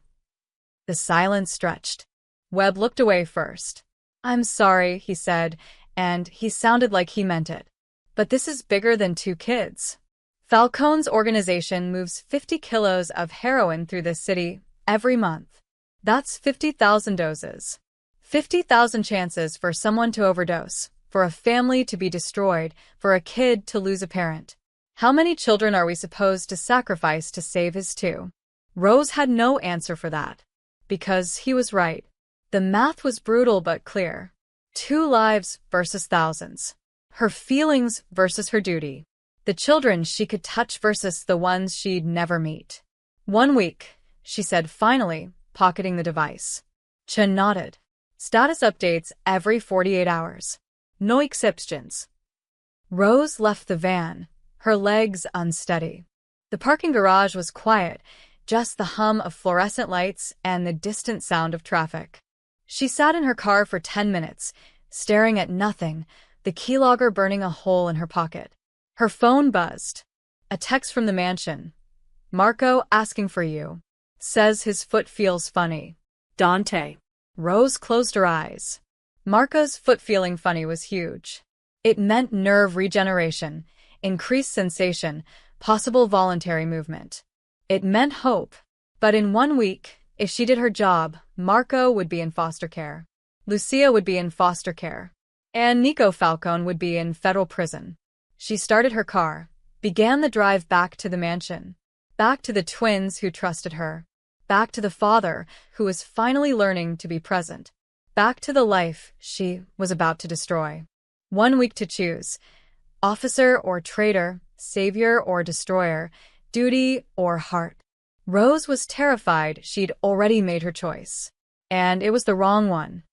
The silence stretched. Webb looked away first. I'm sorry, he said, and he sounded like he meant it. But this is bigger than 2 kids. Falcone's organization moves 50 kilos of heroin through this city every month. That's 50,000 doses. 50,000 chances for someone to overdose, for a family to be destroyed, for a kid to lose a parent. How many children are we supposed to sacrifice to save his two? Rose had no answer for that. Because he was right. The math was brutal but clear. 2 lives versus thousands. Her feelings versus her duty. The children she could touch versus the ones she'd never meet. 1 week, she said finally, pocketing the device. Chen nodded. Status updates every 48 hours. No exceptions. Rose left the van, her legs unsteady. The parking garage was quiet, just the hum of fluorescent lights and the distant sound of traffic. She sat in her car for 10 minutes, staring at nothing, the keylogger burning a hole in her pocket. Her phone buzzed. A text from the mansion. Marco asking for you. Says his foot feels funny. Dante. Rose closed her eyes. Marco's foot feeling funny was huge. It meant nerve regeneration, increased sensation, possible voluntary movement. It meant hope. But in 1 week, if she did her job, Marco would be in foster care. Lucia would be in foster care. And Nico Falcone would be in federal prison. She started her car, began the drive back to the mansion. Back to the twins who trusted her. Back to the father who was finally learning to be present. Back to the life she was about to destroy. 1 week to choose. Officer or traitor, savior or destroyer, duty or heart. Rose was terrified she'd already made her choice. And it was the wrong one.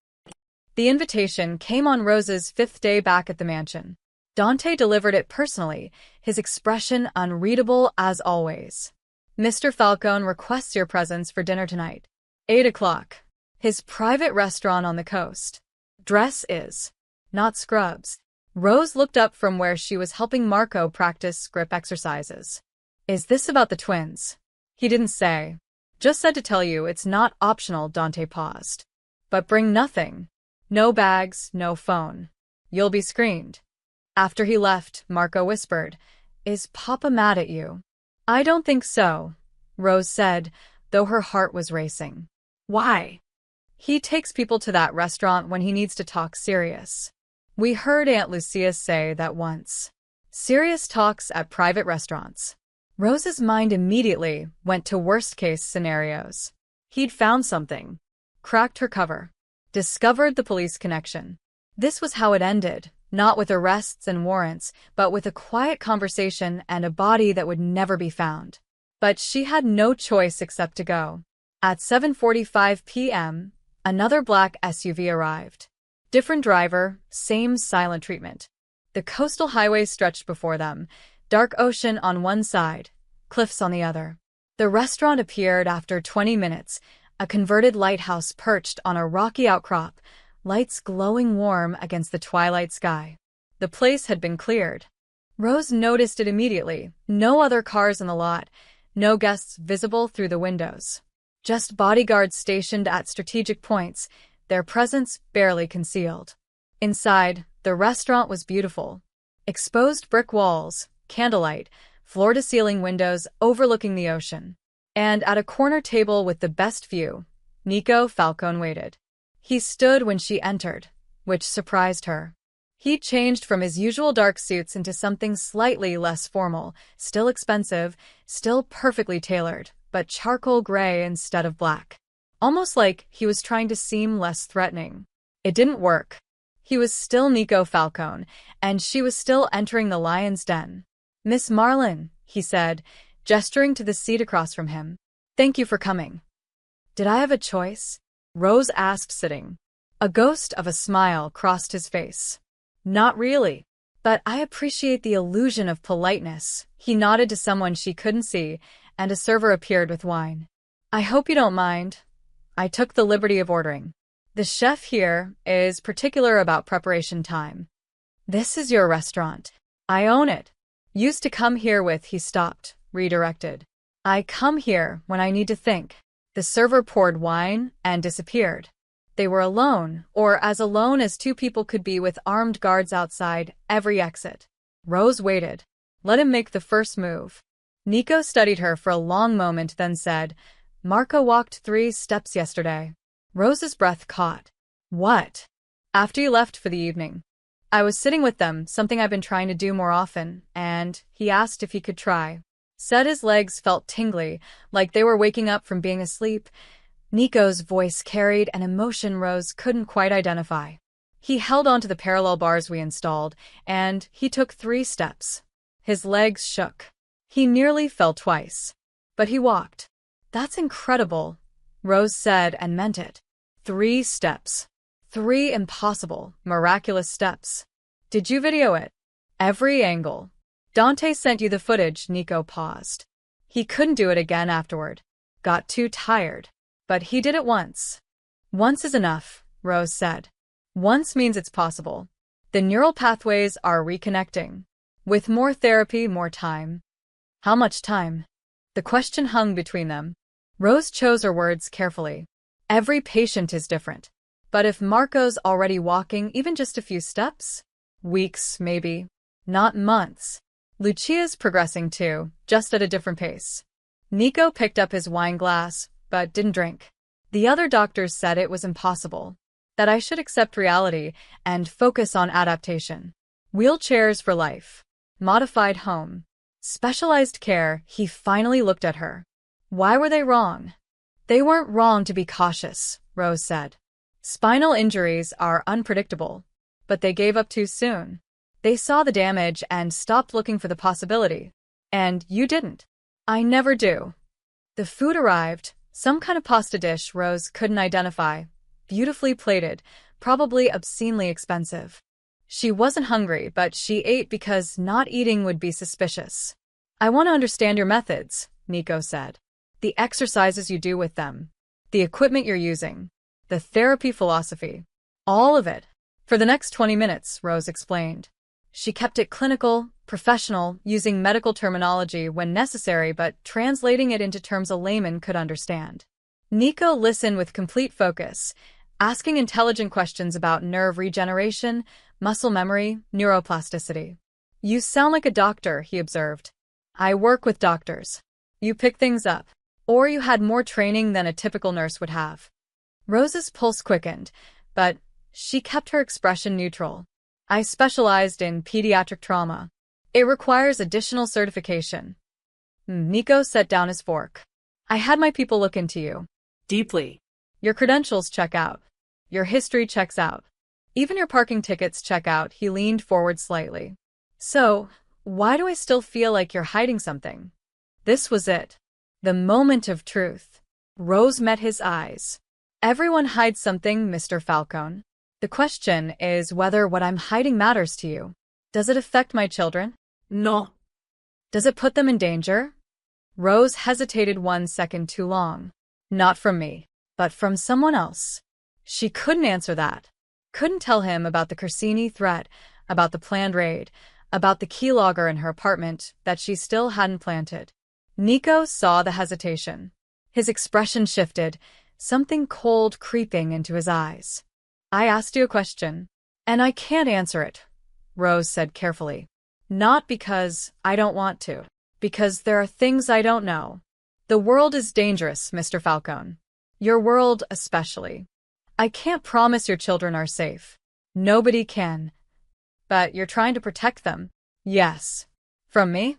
The invitation came on Rose's 5th day back at the mansion. Dante delivered it personally, his expression unreadable as always. Mr. Falcone requests your presence for dinner tonight. 8 o'clock. His private restaurant on the coast. Dress is. Not scrubs. Rose looked up from where she was helping Marco practice grip exercises. Is this about the twins? He didn't say. Just said to tell you it's not optional. Dante paused. But bring nothing. No bags, no phone. You'll be screened. After he left, Marco whispered, Is Papa mad at you? I don't think so, Rose said, though her heart was racing. Why? He takes people to that restaurant when he needs to talk serious. We heard Aunt Lucia say that once. Serious talks at private restaurants. Rose's mind immediately went to worst-case scenarios. He'd found something. Cracked her cover. Discovered the police connection. This was how it ended, not with arrests and warrants, but with a quiet conversation and a body that would never be found. But she had no choice except to go. At 7:45 p.m., another black SUV arrived. Different driver, same silent treatment. The coastal highway stretched before them, dark ocean on one side, cliffs on the other. The restaurant appeared after 20 minutes, a converted lighthouse perched on a rocky outcrop, lights glowing warm against the twilight sky. The place had been cleared. Rose noticed it immediately. No other cars in the lot, no guests visible through the windows. Just bodyguards stationed at strategic points, their presence barely concealed. Inside, the restaurant was beautiful. Exposed brick walls, candlelight, floor-to-ceiling windows overlooking the ocean. And at a corner table with the best view, Nico Falcone waited. He stood when she entered, which surprised her. He changed from his usual dark suits into something slightly less formal, still expensive, still perfectly tailored, but charcoal gray instead of black. Almost like he was trying to seem less threatening. It didn't work. He was still Nico Falcone, and she was still entering the lion's den. Miss Marlin, he said, gesturing to the seat across from him. Thank you for coming. Did I have a choice? Rose asked, sitting. A ghost of a smile crossed his face. Not really. But I appreciate the illusion of politeness. He nodded to someone she couldn't see, and a server appeared with wine. I hope you don't mind. I took the liberty of ordering. The chef here is particular about preparation time. This is your restaurant. I own it. Used to come here with, he stopped, redirected. I come here when I need to think. The server poured wine and disappeared. They were alone, or as alone as two people could be with armed guards outside every exit. Rose waited. Let him make the first move. Nico studied her for a long moment, then said, Marco walked 3 steps yesterday. Rose's breath caught. What? After you left for the evening. I was sitting with them, something I've been trying to do more often, and he asked if he could try. Said his legs felt tingly, like they were waking up from being asleep. Nico's voice carried an emotion Rose couldn't quite identify. He held onto the parallel bars we installed, and he took 3 steps. His legs shook. He nearly fell twice. But he walked. That's incredible, Rose said and meant it. 3 steps. 3 impossible, miraculous steps. Did you video it? Every angle. Dante sent you the footage. Nico paused. He couldn't do it again afterward. Got too tired. But he did it once. Once is enough, Rose said. Once means it's possible. The neural pathways are reconnecting. With more therapy, more time. How much time? The question hung between them. Rose chose her words carefully. Every patient is different. But if Marco's already walking even just a few steps? Weeks, maybe. Not months. Lucia's progressing too, just at a different pace. Nico picked up his wine glass, but didn't drink. The other doctors said it was impossible. That I should accept reality and focus on adaptation. Wheelchairs for life. Modified home. Specialized care. He finally looked at her. Why were they wrong? They weren't wrong to be cautious, Rose said. Spinal injuries are unpredictable. But they gave up too soon. They saw the damage and stopped looking for the possibility. And you didn't. I never do. The food arrived, some kind of pasta dish Rose couldn't identify. Beautifully plated, probably obscenely expensive. She wasn't hungry, but she ate because not eating would be suspicious. I want to understand your methods, Nico said. The exercises you do with them. The equipment you're using. The therapy philosophy. All of it. For the next 20 minutes, Rose explained. She kept it clinical, professional, using medical terminology when necessary but translating it into terms a layman could understand. Nico listened with complete focus, asking intelligent questions about nerve regeneration, muscle memory, neuroplasticity. You sound like a doctor, he observed. I work with doctors. You pick things up. Or you had more training than a typical nurse would have. Rose's pulse quickened, but she kept her expression neutral. I specialized in pediatric trauma. It requires additional certification. Nico set down his fork. I had my people look into you. Deeply. Your credentials check out. Your history checks out. Even your parking tickets check out. He leaned forward slightly. So, why do I still feel like you're hiding something? This was it. The moment of truth. Rose met his eyes. Everyone hides something, Mr. Falcone. The question is whether what I'm hiding matters to you. Does it affect my children? No. Does it put them in danger? Rose hesitated 1 second too long. Not from me, but from someone else. She couldn't answer that. Couldn't tell him about the Corsini threat, about the planned raid, about the keylogger in her apartment that she still hadn't planted. Nico saw the hesitation. His expression shifted, something cold creeping into his eyes. I asked you a question, and I can't answer it, Rose said carefully. Not because I don't want to, because there are things I don't know. The world is dangerous, Mr. Falcone. Your world especially. I can't promise your children are safe. Nobody can. But you're trying to protect them. Yes. From me?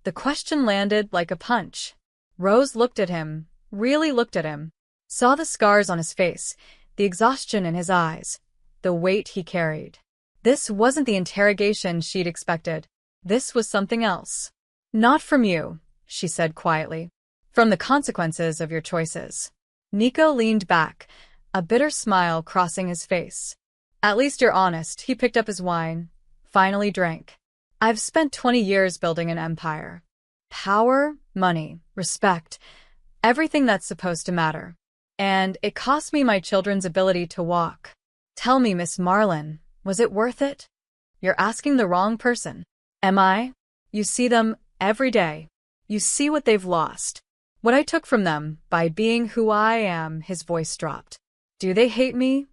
The question landed like a punch. Rose looked at him, really looked at him, saw the scars on his face, the exhaustion in his eyes, the weight he carried. This wasn't the interrogation she'd expected. This was something else. Not from you, she said quietly. From the consequences of your choices. Nico leaned back, a bitter smile crossing his face. At least you're honest. He picked up his wine, finally drank. I've spent 20 years building an empire. Power, money, respect, everything that's supposed to matter. And it cost me my children's ability to walk. Tell me, Miss Marlin, was it worth it? You're asking the wrong person. Am I? You see them every day. You see what they've lost. What I took from them by being who I am. His voice dropped. Do they hate me?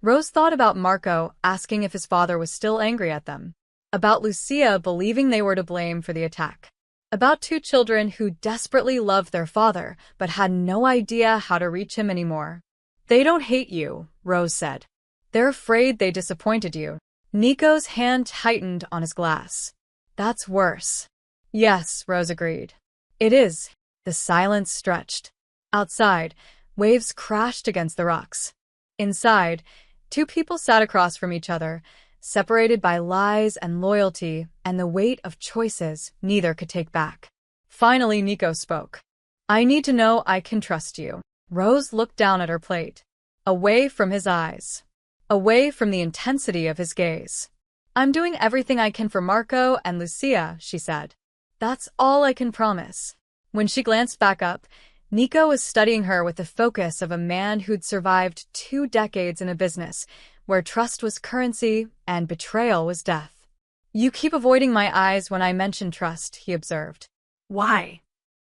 Rose thought about Marco asking if his father was still angry at them. About Lucia believing they were to blame for the attack. About 2 children who desperately loved their father but had no idea how to reach him anymore. They don't hate you, Rose said. They're afraid they disappointed you. Nico's hand tightened on his glass. That's worse. Yes, Rose agreed. It is. The silence stretched. Outside, waves crashed against the rocks. Inside, two people sat across from each other, separated by lies and loyalty and the weight of choices neither could take back. Finally, Nico spoke. I need to know I can trust you. Rose looked down at her plate, away from his eyes, away from the intensity of his gaze. I'm doing everything I can for Marco and Lucia, she said. That's all I can promise. When she glanced back up, Nico was studying her with the focus of a man who'd survived 2 decades in a business where trust was currency and betrayal was death. You keep avoiding my eyes when I mention trust, he observed. Why?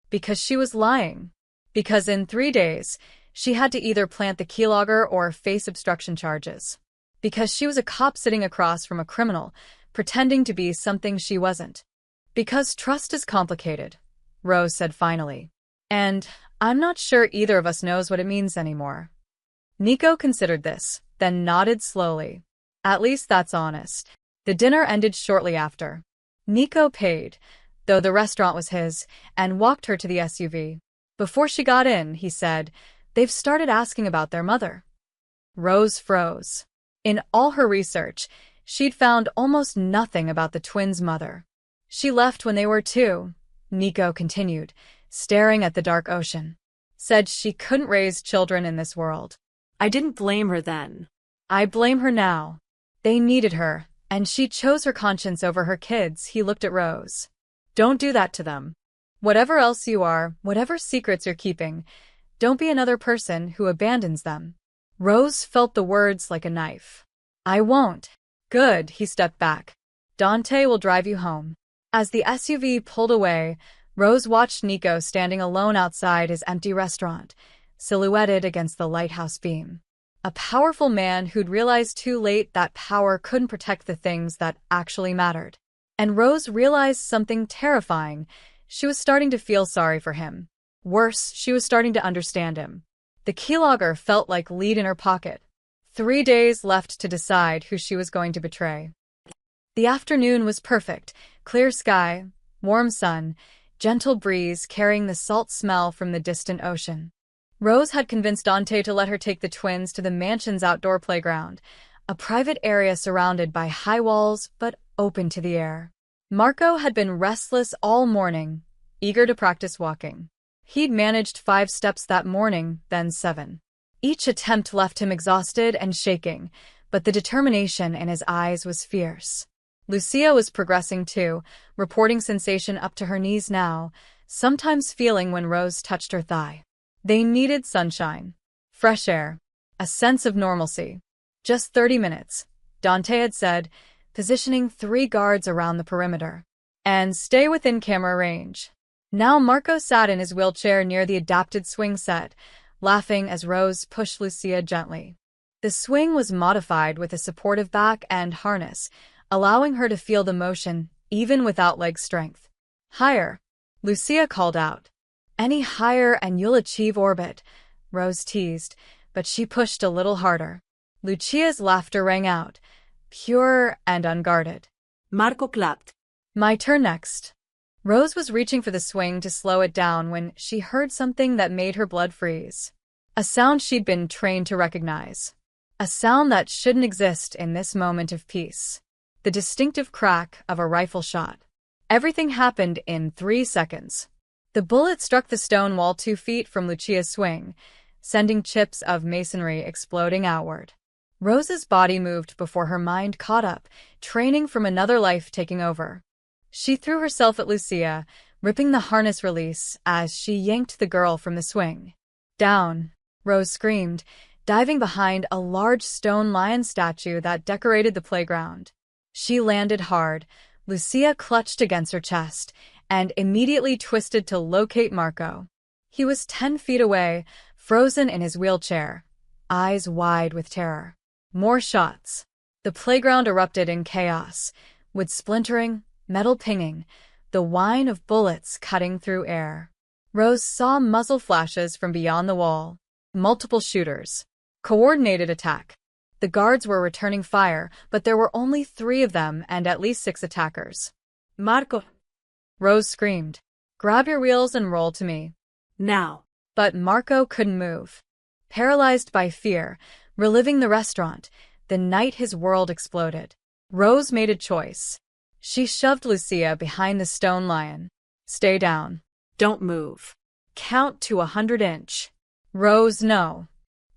Because she was lying. Because in 3 days, she had to either plant the keylogger or face obstruction charges. Because she was a cop sitting across from a criminal, pretending to be something she wasn't. Because trust is complicated, Rose said finally. And I'm not sure either of us knows what it means anymore. Nico considered this, then nodded slowly. At least that's honest. The dinner ended shortly after. Nico paid, though the restaurant was his, and walked her to the SUV. Before she got in, he said, they've started asking about their mother. Rose froze. In all her research, she'd found almost nothing about the twins' mother. She left when they were 2, Nico continued, staring at the dark ocean. Said she couldn't raise children in this world. I didn't blame her then. I blame her now. They needed her, and she chose her conscience over her kids. He looked at Rose. Don't do that to them. Whatever else you are, whatever secrets you're keeping, don't be another person who abandons them. Rose felt the words like a knife. I won't. Good, he stepped back. Dante will drive you home. As the SUV pulled away, Rose watched Nico standing alone outside his empty restaurant, silhouetted against the lighthouse beam. A powerful man who'd realized too late that power couldn't protect the things that actually mattered. And Rose realized something terrifying. She was starting to feel sorry for him. Worse, she was starting to understand him. The keylogger felt like lead in her pocket. 3 days left to decide who she was going to betray. The afternoon was perfect. Clear sky, warm sun, gentle breeze carrying the salt smell from the distant ocean. Rose had convinced Dante to let her take the twins to the mansion's outdoor playground, a private area surrounded by high walls but open to the air. Marco had been restless all morning, eager to practice walking. He'd managed 5 steps that morning, then 7. Each attempt left him exhausted and shaking, but the determination in his eyes was fierce. Lucia was progressing too, reporting sensation up to her knees now, sometimes feeling when Rose touched her thigh. They needed sunshine, fresh air, a sense of normalcy. Just 30 minutes, Dante had said, positioning 3 guards around the perimeter. And stay within camera range. Now Marco sat in his wheelchair near the adapted swing set, laughing as Rose pushed Lucia gently. The swing was modified with a supportive back and harness, allowing her to feel the motion even without leg strength. Higher, Lucia called out. Any higher and you'll achieve orbit, Rose teased, but she pushed a little harder. Lucia's laughter rang out, pure and unguarded. Marco clapped. My turn next. Rose was reaching for the swing to slow it down when she heard something that made her blood freeze. A sound she'd been trained to recognize. A sound that shouldn't exist in this moment of peace. The distinctive crack of a rifle shot. Everything happened in 3 seconds. The bullet struck the stone wall 2 feet from Lucia's swing, sending chips of masonry exploding outward. Rose's body moved before her mind caught up, training from another life taking over. She threw herself at Lucia, ripping the harness release as she yanked the girl from the swing. Down, Rose screamed, diving behind a large stone lion statue that decorated the playground. She landed hard. Lucia clutched against her chest and immediately twisted to locate Marco. He was 10 feet away, frozen in his wheelchair, eyes wide with terror. More shots. The playground erupted in chaos, with splintering, metal pinging, the whine of bullets cutting through air. Rose saw muzzle flashes from beyond the wall. Multiple shooters. Coordinated attack. The guards were returning fire, but there were only 3 of them and at least 6 attackers. Marco. Rose screamed. Grab your wheels and roll to me. Now. But Marco couldn't move. Paralyzed by fear, reliving the restaurant, the night his world exploded. Rose made a choice. She shoved Lucia behind the stone lion. Stay down. Don't move. Count to 100-inch. Rose, no.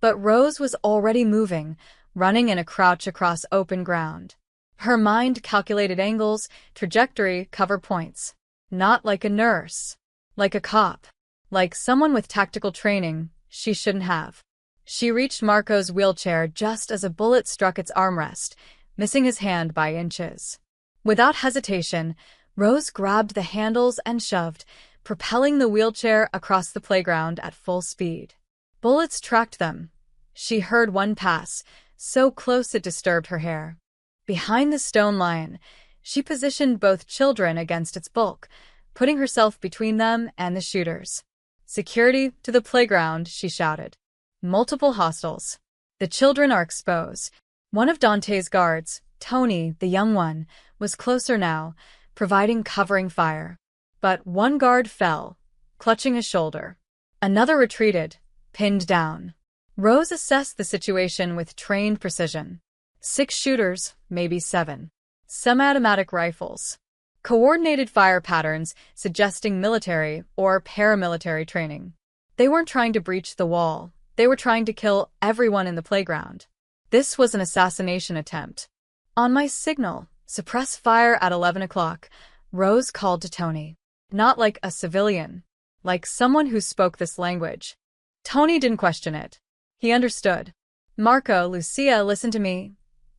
But Rose was already moving, running in a crouch across open ground. Her mind calculated angles, trajectory, cover points. Not like a nurse. Like a cop. Like someone with tactical training she shouldn't have. She reached Marco's wheelchair just as a bullet struck its armrest, missing his hand by inches. Without hesitation, Rose grabbed the handles and shoved, propelling the wheelchair across the playground at full speed. Bullets tracked them. She heard one pass, so close it disturbed her hair. Behind the stone lion, she positioned both children against its bulk, putting herself between them and the shooters. Security to the playground, she shouted. Multiple hostiles. The children are exposed. One of Dante's guards, Tony, the young one, was closer now, providing covering fire. But one guard fell, clutching a shoulder. Another retreated, pinned down. Rose assessed the situation with trained precision. 6 shooters, maybe 7. Semi-automatic rifles. Coordinated fire patterns suggesting military or paramilitary training. They weren't trying to breach the wall. They were trying to kill everyone in the playground. This was an assassination attempt. On my signal, suppress fire at 11 o'clock, Rose called to Tony. Not like a civilian. Like someone who spoke this language. Tony didn't question it. He understood. Marco, Lucia, listen to me,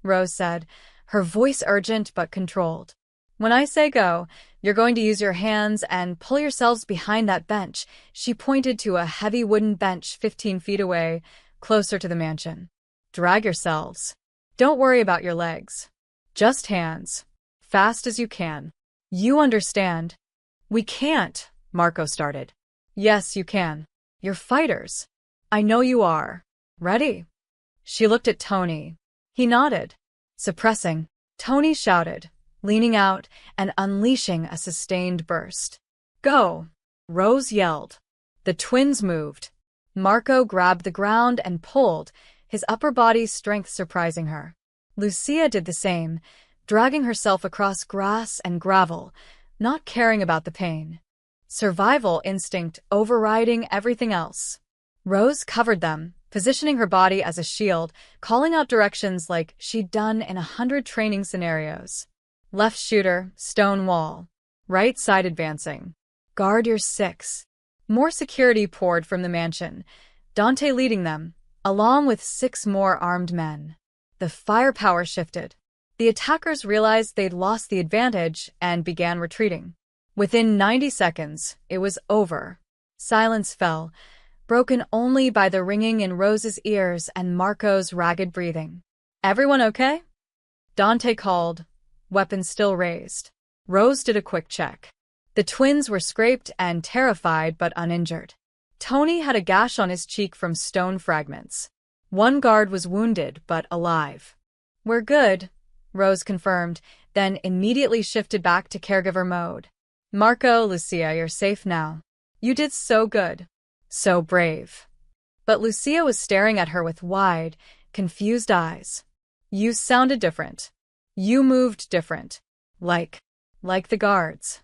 Rose said, her voice urgent but controlled. When I say go, you're going to use your hands and pull yourselves behind that bench. She pointed to a heavy wooden bench 15 feet away, closer to the mansion. Drag yourselves. Don't worry about your legs. Just hands. Fast as you can. You understand. We can't, Marco started. Yes, you can. You're fighters. I know you are. Ready? She looked at Tony. He nodded. Suppressing, Tony shouted, leaning out and unleashing a sustained burst. Go! Rose yelled. The twins moved. Marco grabbed the ground and pulled, his upper body's strength surprising her. Lucia did the same, dragging herself across grass and gravel, not caring about the pain. Survival instinct overriding everything else. Rose covered them, positioning her body as a shield, calling out directions like she'd done in 100 training scenarios. Left shooter, stone wall. Right side advancing. Guard your 6. More security poured from the mansion, Dante leading them, along with 6 more armed men. The firepower shifted. The attackers realized they'd lost the advantage and began retreating. Within 90 seconds, it was over. Silence fell, broken only by the ringing in Rose's ears and Marco's ragged breathing. Everyone okay? Dante called, weapons still raised. Rose did a quick check. The twins were scraped and terrified but uninjured. Tony had a gash on his cheek from stone fragments. One guard was wounded but alive. We're good, Rose confirmed, then immediately shifted back to caregiver mode. Marco, Lucia, you're safe now. You did so good. So brave. But Lucia was staring at her with wide, confused eyes. You sounded different. You moved different. Like the guards.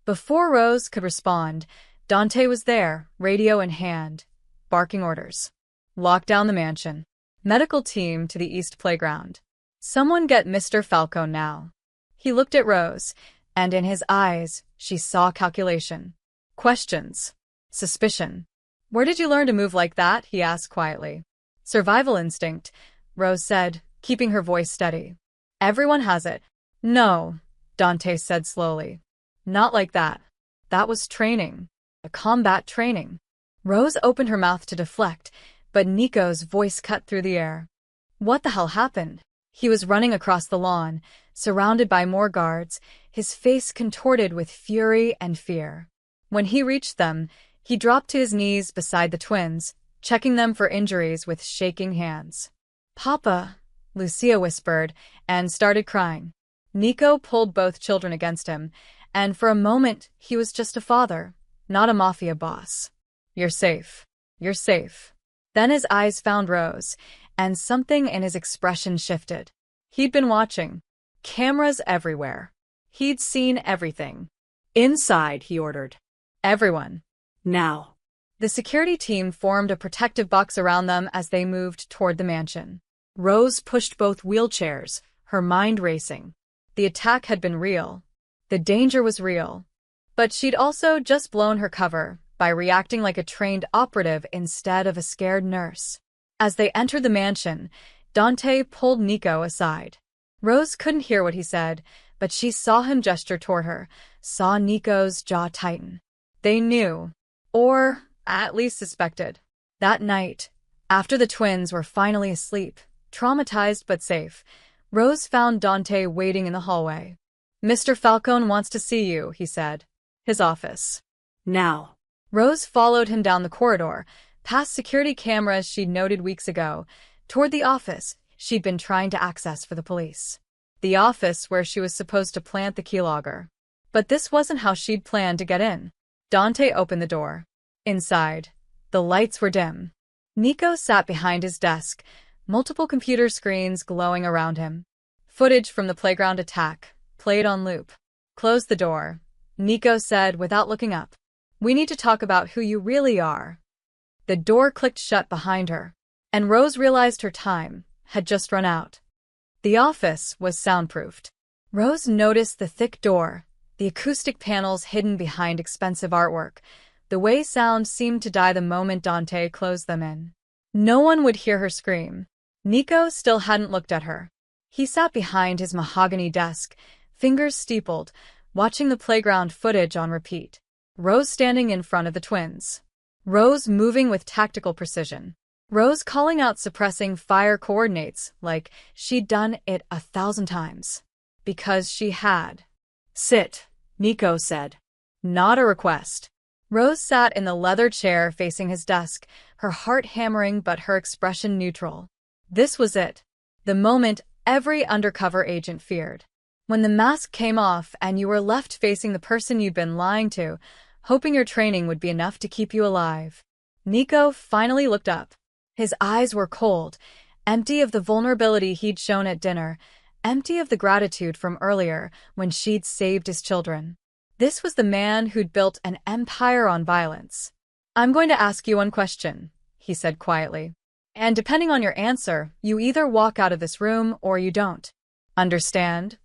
Before Rose could respond, Dante was there, radio in hand, barking orders. Lock down the mansion. Medical team to the east playground. Someone get Mr. Falcone now. He looked at Rose, and in his eyes, she saw calculation. Questions. Suspicion. Where did you learn to move like that? He asked quietly. Survival instinct, Rose said, keeping her voice steady. Everyone has it. No, Dante said slowly. Not like that. That was training. A combat training. Rose opened her mouth to deflect, but Nico's voice cut through the air. What the hell happened? He was running across the lawn, surrounded by more guards, his face contorted with fury and fear. When he reached them, he dropped to his knees beside the twins, checking them for injuries with shaking hands. Papa, Lucia whispered, and started crying. Nico pulled both children against him, and for a moment he was just a father, not a mafia boss. You're safe. You're safe. Then his eyes found Rose, and something in his expression shifted. He'd been watching. Cameras everywhere. He'd seen everything. Inside, he ordered. Everyone. Now. The security team formed a protective box around them as they moved toward the mansion. Rose pushed both wheelchairs, her mind racing. The attack had been real. The danger was real. But she'd also just blown her cover by reacting like a trained operative instead of a scared nurse. As they entered the mansion, Dante pulled Nico aside. Rose couldn't hear what he said, but she saw him gesture toward her, saw Nico's jaw tighten. They knew, or at least suspected. That night, after the twins were finally asleep, traumatized but safe, Rose found Dante waiting in the hallway. "Mr. Falcone wants to see you," he said. "His office." Now. Rose followed him down the corridor, past security cameras she'd noted weeks ago, toward the office she'd been trying to access for the police. The office where she was supposed to plant the keylogger. But this wasn't how she'd planned to get in. Dante opened the door. Inside, the lights were dim. Nico sat behind his desk, multiple computer screens glowing around him. Footage from the playground attack played on loop. "Close the door," Nico said without looking up. "We need to talk about who you really are." The door clicked shut behind her, and Rose realized her time had just run out. The office was soundproofed. Rose noticed the thick door, the acoustic panels hidden behind expensive artwork, the way sound seemed to die the moment Dante closed them in. No one would hear her scream. Nico still hadn't looked at her. He sat behind his mahogany desk, fingers steepled, watching the playground footage on repeat. Rose standing in front of the twins. Rose moving with tactical precision. Rose calling out suppressing fire coordinates like she'd done it 1,000 times. Because she had. "Sit," Nico said. Not a request. Rose sat in the leather chair facing his desk, her heart hammering but her expression neutral. This was it. The moment every undercover agent feared. When the mask came off and you were left facing the person you'd been lying to, hoping your training would be enough to keep you alive. Nico finally looked up. His eyes were cold, empty of the vulnerability he'd shown at dinner, empty of the gratitude from earlier when she'd saved his children. This was the man who'd built an empire on violence. "I'm going to ask you one question," he said quietly. "And depending on your answer, you either walk out of this room or you don't. Understand?"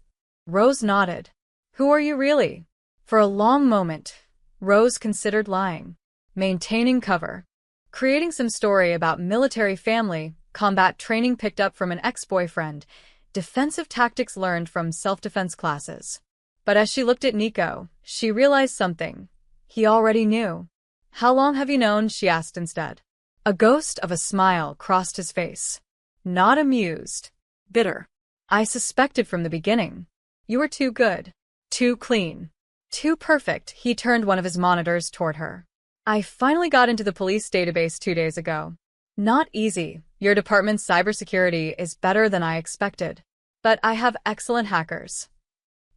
Rose nodded. "Who are you really?" For a long moment, Rose considered lying, maintaining cover, creating some story about military family, combat training picked up from an ex-boyfriend, defensive tactics learned from self-defense classes. But as she looked at Nico, she realized something. He already knew. "How long have you known?" she asked instead. A ghost of a smile crossed his face. Not amused. Bitter. "I suspected from the beginning. You were too good. Too clean. Too perfect." He turned one of his monitors toward her. "I finally got into the police database 2 days ago. Not easy. Your department's cybersecurity is better than I expected. But I have excellent hackers."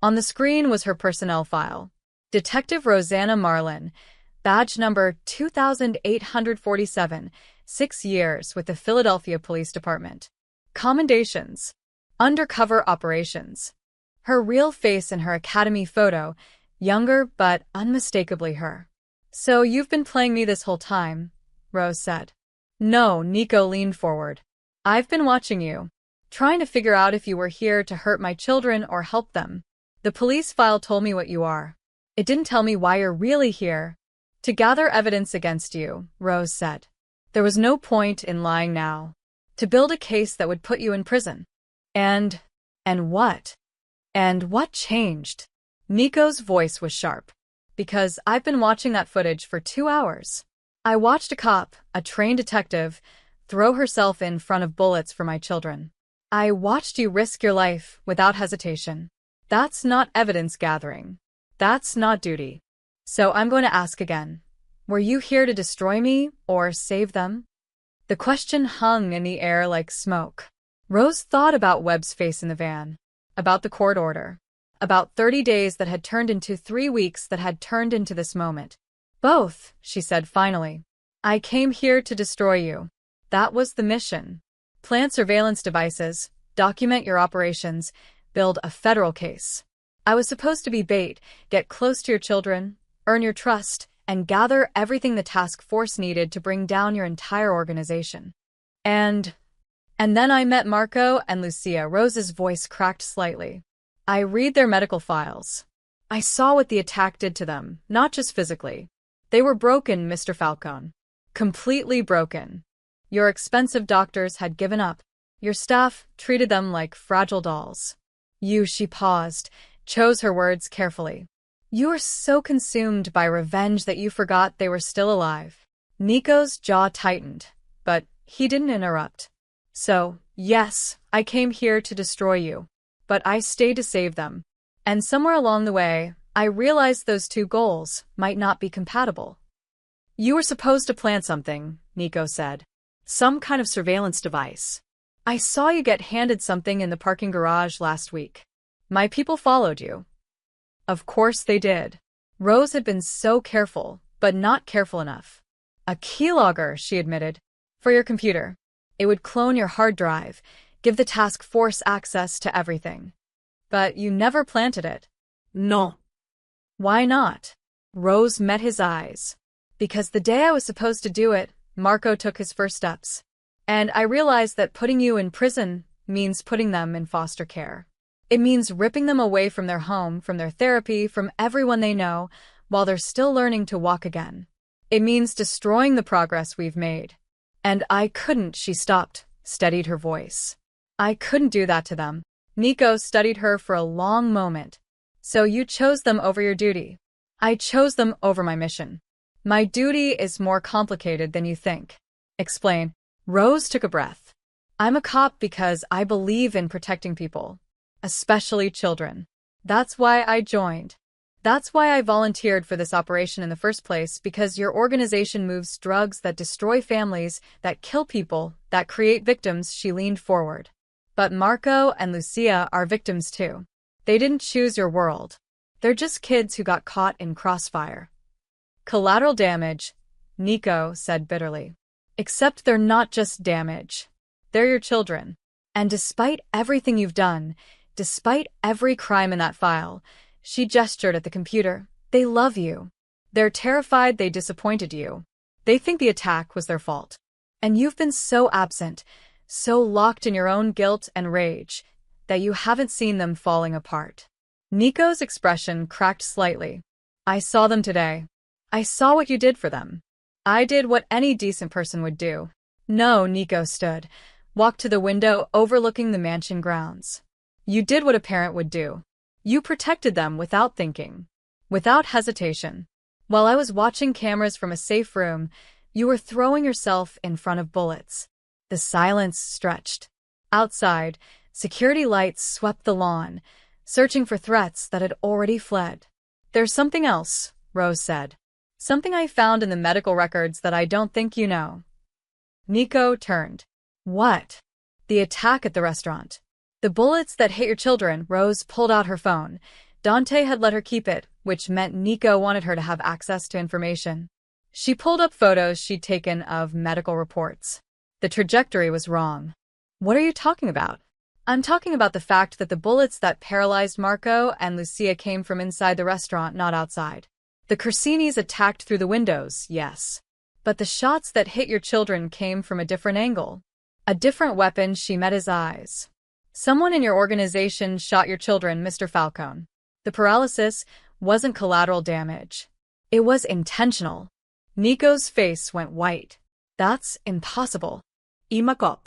On the screen was her personnel file. Detective Rosanna Marlin, badge number 2847, 6 years with the Philadelphia Police Department. Commendations. Undercover operations. Her real face in her academy photo, younger but unmistakably her. "So you've been playing me this whole time," Rose said. "No," Nico leaned forward. "I've been watching you, trying to figure out if you were here to hurt my children or help them. The police file told me what you are. It didn't tell me why you're really here." "To gather evidence against you," Rose said. "There was no point in lying now. To build a case that would put you in prison." And what? And what changed?" Nico's voice was sharp. "Because I've been watching that footage for 2 hours. I watched a cop, a trained detective, throw herself in front of bullets for my children. I watched you risk your life without hesitation. That's not evidence gathering. That's not duty. So I'm going to ask again. Were you here to destroy me or save them?" The question hung in the air like smoke. Rose thought about Webb's face in the van, about the court order, about 30 days that had turned into 3 weeks that had turned into this moment. Both, she said finally. I came here to destroy you. That was the mission. Plant surveillance devices, document your operations, build a federal case. I was supposed to be bait, get close to your children, earn your trust, and gather everything the task force needed to bring down your entire organization. And then I met Marco and Lucia. Rose's voice cracked slightly. I read their medical files. I saw what the attack did to them, not just physically. They were broken, Mr. Falcone. Completely broken. Your expensive doctors had given up. Your staff treated them like fragile dolls. She paused, chose her words carefully. You were so consumed by revenge that you forgot they were still alive. Nico's jaw tightened, but he didn't interrupt. So, yes, I came here to destroy you. But I stayed to save them. And somewhere along the way, I realized those two goals might not be compatible. You were supposed to plant something, Nico said. Some kind of surveillance device. I saw you get handed something in the parking garage last week. My people followed you. Of course they did. Rose had been so careful, but not careful enough. A keylogger, she admitted. For your computer. It would clone your hard drive, give the task force access to everything. But you never planted it. No. Why not? Rose met his eyes. Because the day I was supposed to do it, Marco took his first steps. And I realized that putting you in prison means putting them in foster care. It means ripping them away from their home, from their therapy, from everyone they know, while they're still learning to walk again. It means destroying the progress we've made. And I couldn't, she stopped, steadied her voice. I couldn't do that to them. Nico studied her for a long moment. So you chose them over your duty. I chose them over my mission. My duty is more complicated than you think. Explain. Rose took a breath. I'm a cop because I believe in protecting people. Especially children. That's why I joined. That's why I volunteered for this operation in the first place, because your organization moves drugs that destroy families, that kill people, that create victims. She leaned forward. But Marco and Lucia are victims too. They didn't choose your world. They're just kids who got caught in crossfire. Collateral damage, Nico said bitterly. Except they're not just damage. They're your children. And despite everything you've done, despite every crime in that file, she gestured at the computer, they love you. They're terrified they disappointed you. They think the attack was their fault. And you've been so absent, so locked in your own guilt and rage, that you haven't seen them falling apart. Nico's expression cracked slightly. I saw them today. I saw what you did for them. I did what any decent person would do. No, Nico stood, walked to the window overlooking the mansion grounds. You did what a parent would do. You protected them without thinking, without hesitation. While I was watching cameras from a safe room, you were throwing yourself in front of bullets. The silence stretched. Outside, security lights swept the lawn, searching for threats that had already fled. There's something else, Rose said. Something I found in the medical records that I don't think you know. Nico turned. What? The attack at the restaurant. The bullets that hit your children. Rose pulled out her phone. Dante had let her keep it, which meant Nico wanted her to have access to information. She pulled up photos she'd taken of medical reports. The trajectory was wrong. What are you talking about? I'm talking about the fact that the bullets that paralyzed Marco and Lucia came from inside the restaurant, not outside. The Corsinis attacked through the windows, yes. But the shots that hit your children came from a different angle. A different weapon. She met his eyes. Someone in your organization shot your children, Mr. Falcone. The paralysis wasn't collateral damage. It was intentional. Nico's face went white. That's impossible. Imakop.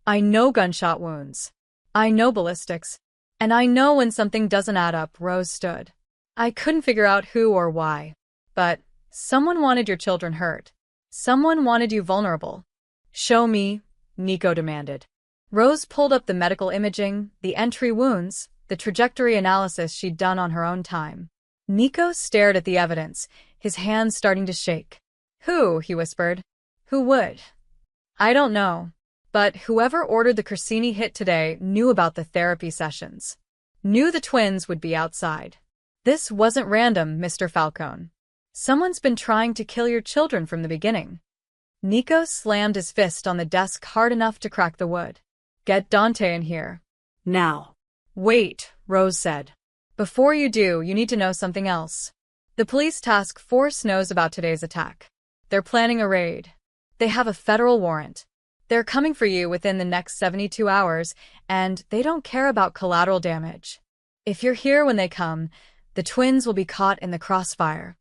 I know gunshot wounds. I know ballistics. And I know when something doesn't add up. Rose stood. I couldn't figure out who or why. But someone wanted your children hurt. Someone wanted you vulnerable. Show me, Nico demanded. Rose pulled up the medical imaging, the entry wounds, the trajectory analysis she'd done on her own time. Nico stared at the evidence, his hands starting to shake. Who? He whispered. Who would? I don't know. But whoever ordered the Corsini hit today knew about the therapy sessions. Knew the twins would be outside. This wasn't random, Mr. Falcone. Someone's been trying to kill your children from the beginning. Nico slammed his fist on the desk hard enough to crack the wood. Get Dante in here. Now. Wait, Rose said. Before you do, you need to know something else. The police task force knows about today's attack. They're planning a raid. They have a federal warrant. They're coming for you within the next 72 hours, and they don't care about collateral damage. If you're here when they come, the twins will be caught in the crossfire.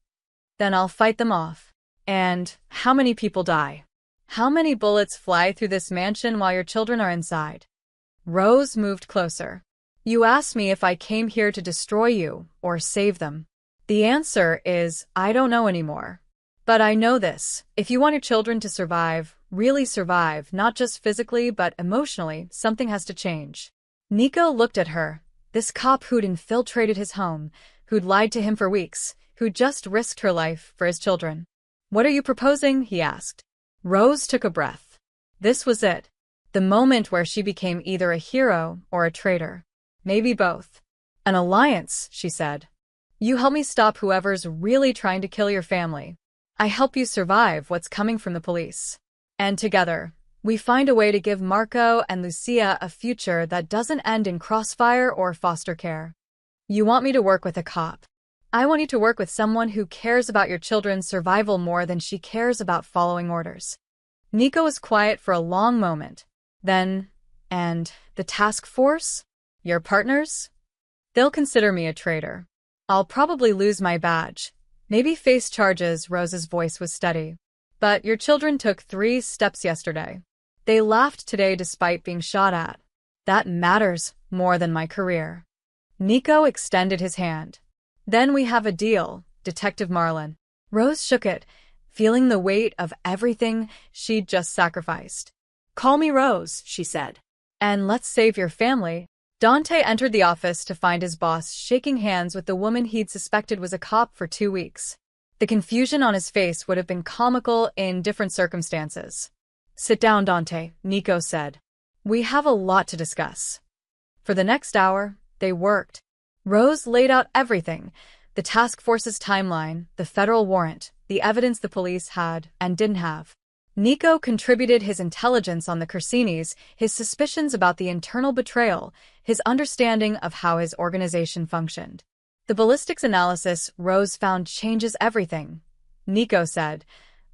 Then I'll fight them off. And how many people die? How many bullets fly through this mansion while your children are inside? Rose moved closer. You asked me if I came here to destroy you or save them. The answer is, I don't know anymore. But I know this. If you want your children to survive, really survive, not just physically but emotionally, something has to change. Nico looked at her. This cop who'd infiltrated his home, who'd lied to him for weeks, who'd just risked her life for his children. What are you proposing? He asked. Rose took a breath. This was it. The moment where she became either a hero or a traitor. Maybe both. An alliance, she said. You help me stop whoever's really trying to kill your family. I help you survive what's coming from the police. And together, we find a way to give Marco and Lucia a future that doesn't end in crossfire or foster care. You want me to work with a cop. I want you to work with someone who cares about your children's survival more than she cares about following orders. Nico was quiet for a long moment. Then, and the task force? Your partners? They'll consider me a traitor. I'll probably lose my badge. Maybe face charges. Rose's voice was steady. But your children took 3 steps yesterday. They laughed today despite being shot at. That matters more than my career. Nico extended his hand. Then we have a deal, Detective Marlin. Rose shook it, feeling the weight of everything she'd just sacrificed. Call me Rose, she said. And let's save your family. Dante entered the office to find his boss shaking hands with the woman he'd suspected was a cop for 2 weeks. The confusion on his face would have been comical in different circumstances. Sit down, Dante, Nico said. We have a lot to discuss. For the next hour, they worked. Rose laid out everything, the task force's timeline, the federal warrant, the evidence the police had and didn't have. Nico contributed his intelligence on the Corsinis, his suspicions about the internal betrayal, his understanding of how his organization functioned. The ballistics analysis Rose found changes everything, Nico said,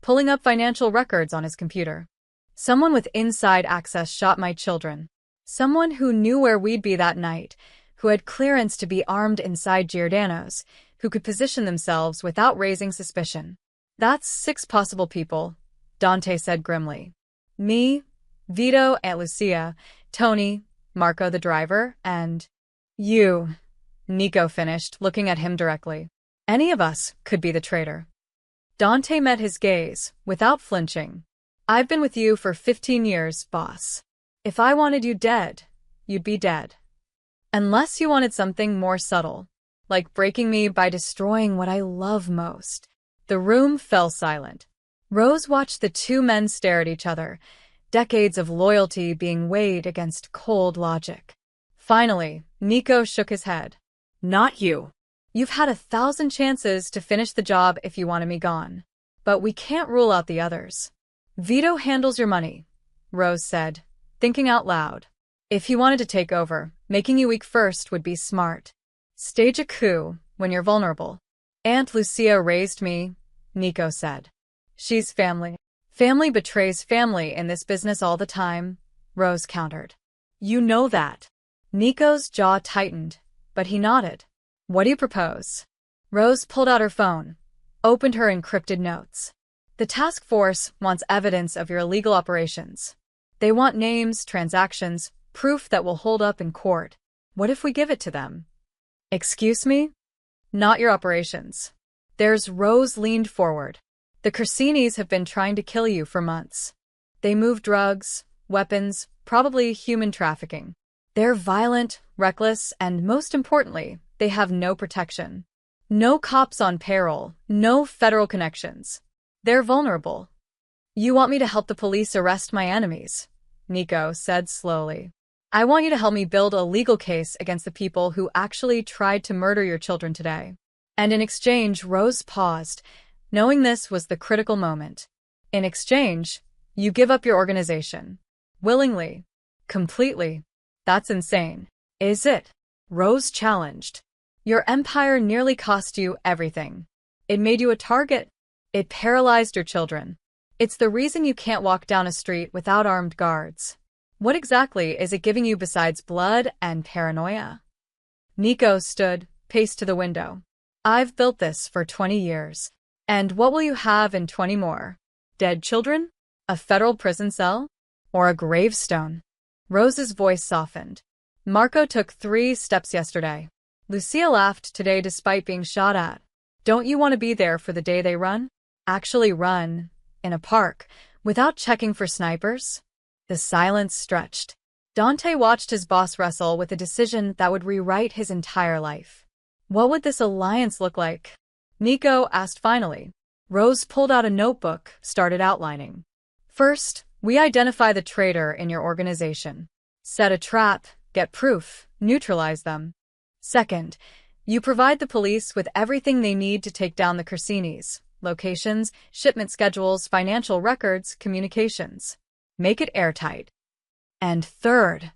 pulling up financial records on his computer. Someone with inside access shot my children. Someone who knew where we'd be that night, who had clearance to be armed inside Giordano's, who could position themselves without raising suspicion. That's 6 possible people, Dante said grimly. Me, Vito, Aunt Lucia, Tony, Marco the driver, and you, Nico finished, looking at him directly. Any of us could be the traitor. Dante met his gaze, without flinching. I've been with you for 15 years, boss. If I wanted you dead, you'd be dead. Unless you wanted something more subtle, like breaking me by destroying what I love most. The room fell silent. Rose watched the 2 men stare at each other, decades of loyalty being weighed against cold logic. Finally, Nico shook his head. Not you. You've had 1,000 chances to finish the job if you wanted me gone. But we can't rule out the others. Vito handles your money, Rose said, thinking out loud. If he wanted to take over, making you weak first would be smart. Stage a coup when you're vulnerable. Aunt Lucia raised me, Nico said. She's family. Family betrays family in this business all the time, Rose countered. You know that. Nico's jaw tightened, but he nodded. What do you propose? Rose pulled out her phone, opened her encrypted notes. The task force wants evidence of your illegal operations. They want names, transactions, proof that will hold up in court. What if we give it to them? Excuse me? Not your operations. Rose leaned forward. The Corsinis have been trying to kill you for months. They move drugs, weapons, probably human trafficking. They're violent, reckless, and most importantly, they have no protection. No cops on payroll, no federal connections. They're vulnerable. You want me to help the police arrest my enemies? Nico said slowly. I want you to help me build a legal case against the people who actually tried to murder your children today. And in exchange, Rose paused, knowing this was the critical moment. In exchange, you give up your organization. Willingly. Completely. That's insane. Is it? Rose challenged. Your empire nearly cost you everything. It made you a target. It paralyzed your children. It's the reason you can't walk down a street without armed guards. What exactly is it giving you besides blood and paranoia? Nico stood, paced to the window. I've built this for 20 years. And what will you have in 20 more? Dead children? A federal prison cell? Or a gravestone? Rose's voice softened. Marco took 3 steps yesterday. Lucia laughed today despite being shot at. Don't you want to be there for the day they run? Actually run, in a park, without checking for snipers? The silence stretched. Dante watched his boss wrestle with a decision that would rewrite his entire life. What would this alliance look like? Nico asked finally. Rose pulled out a notebook, started outlining. First, we identify the traitor in your organization. Set a trap, get proof, neutralize them. Second, you provide the police with everything they need to take down the Corsinis. Locations, shipment schedules, financial records, communications. Make it airtight. And third,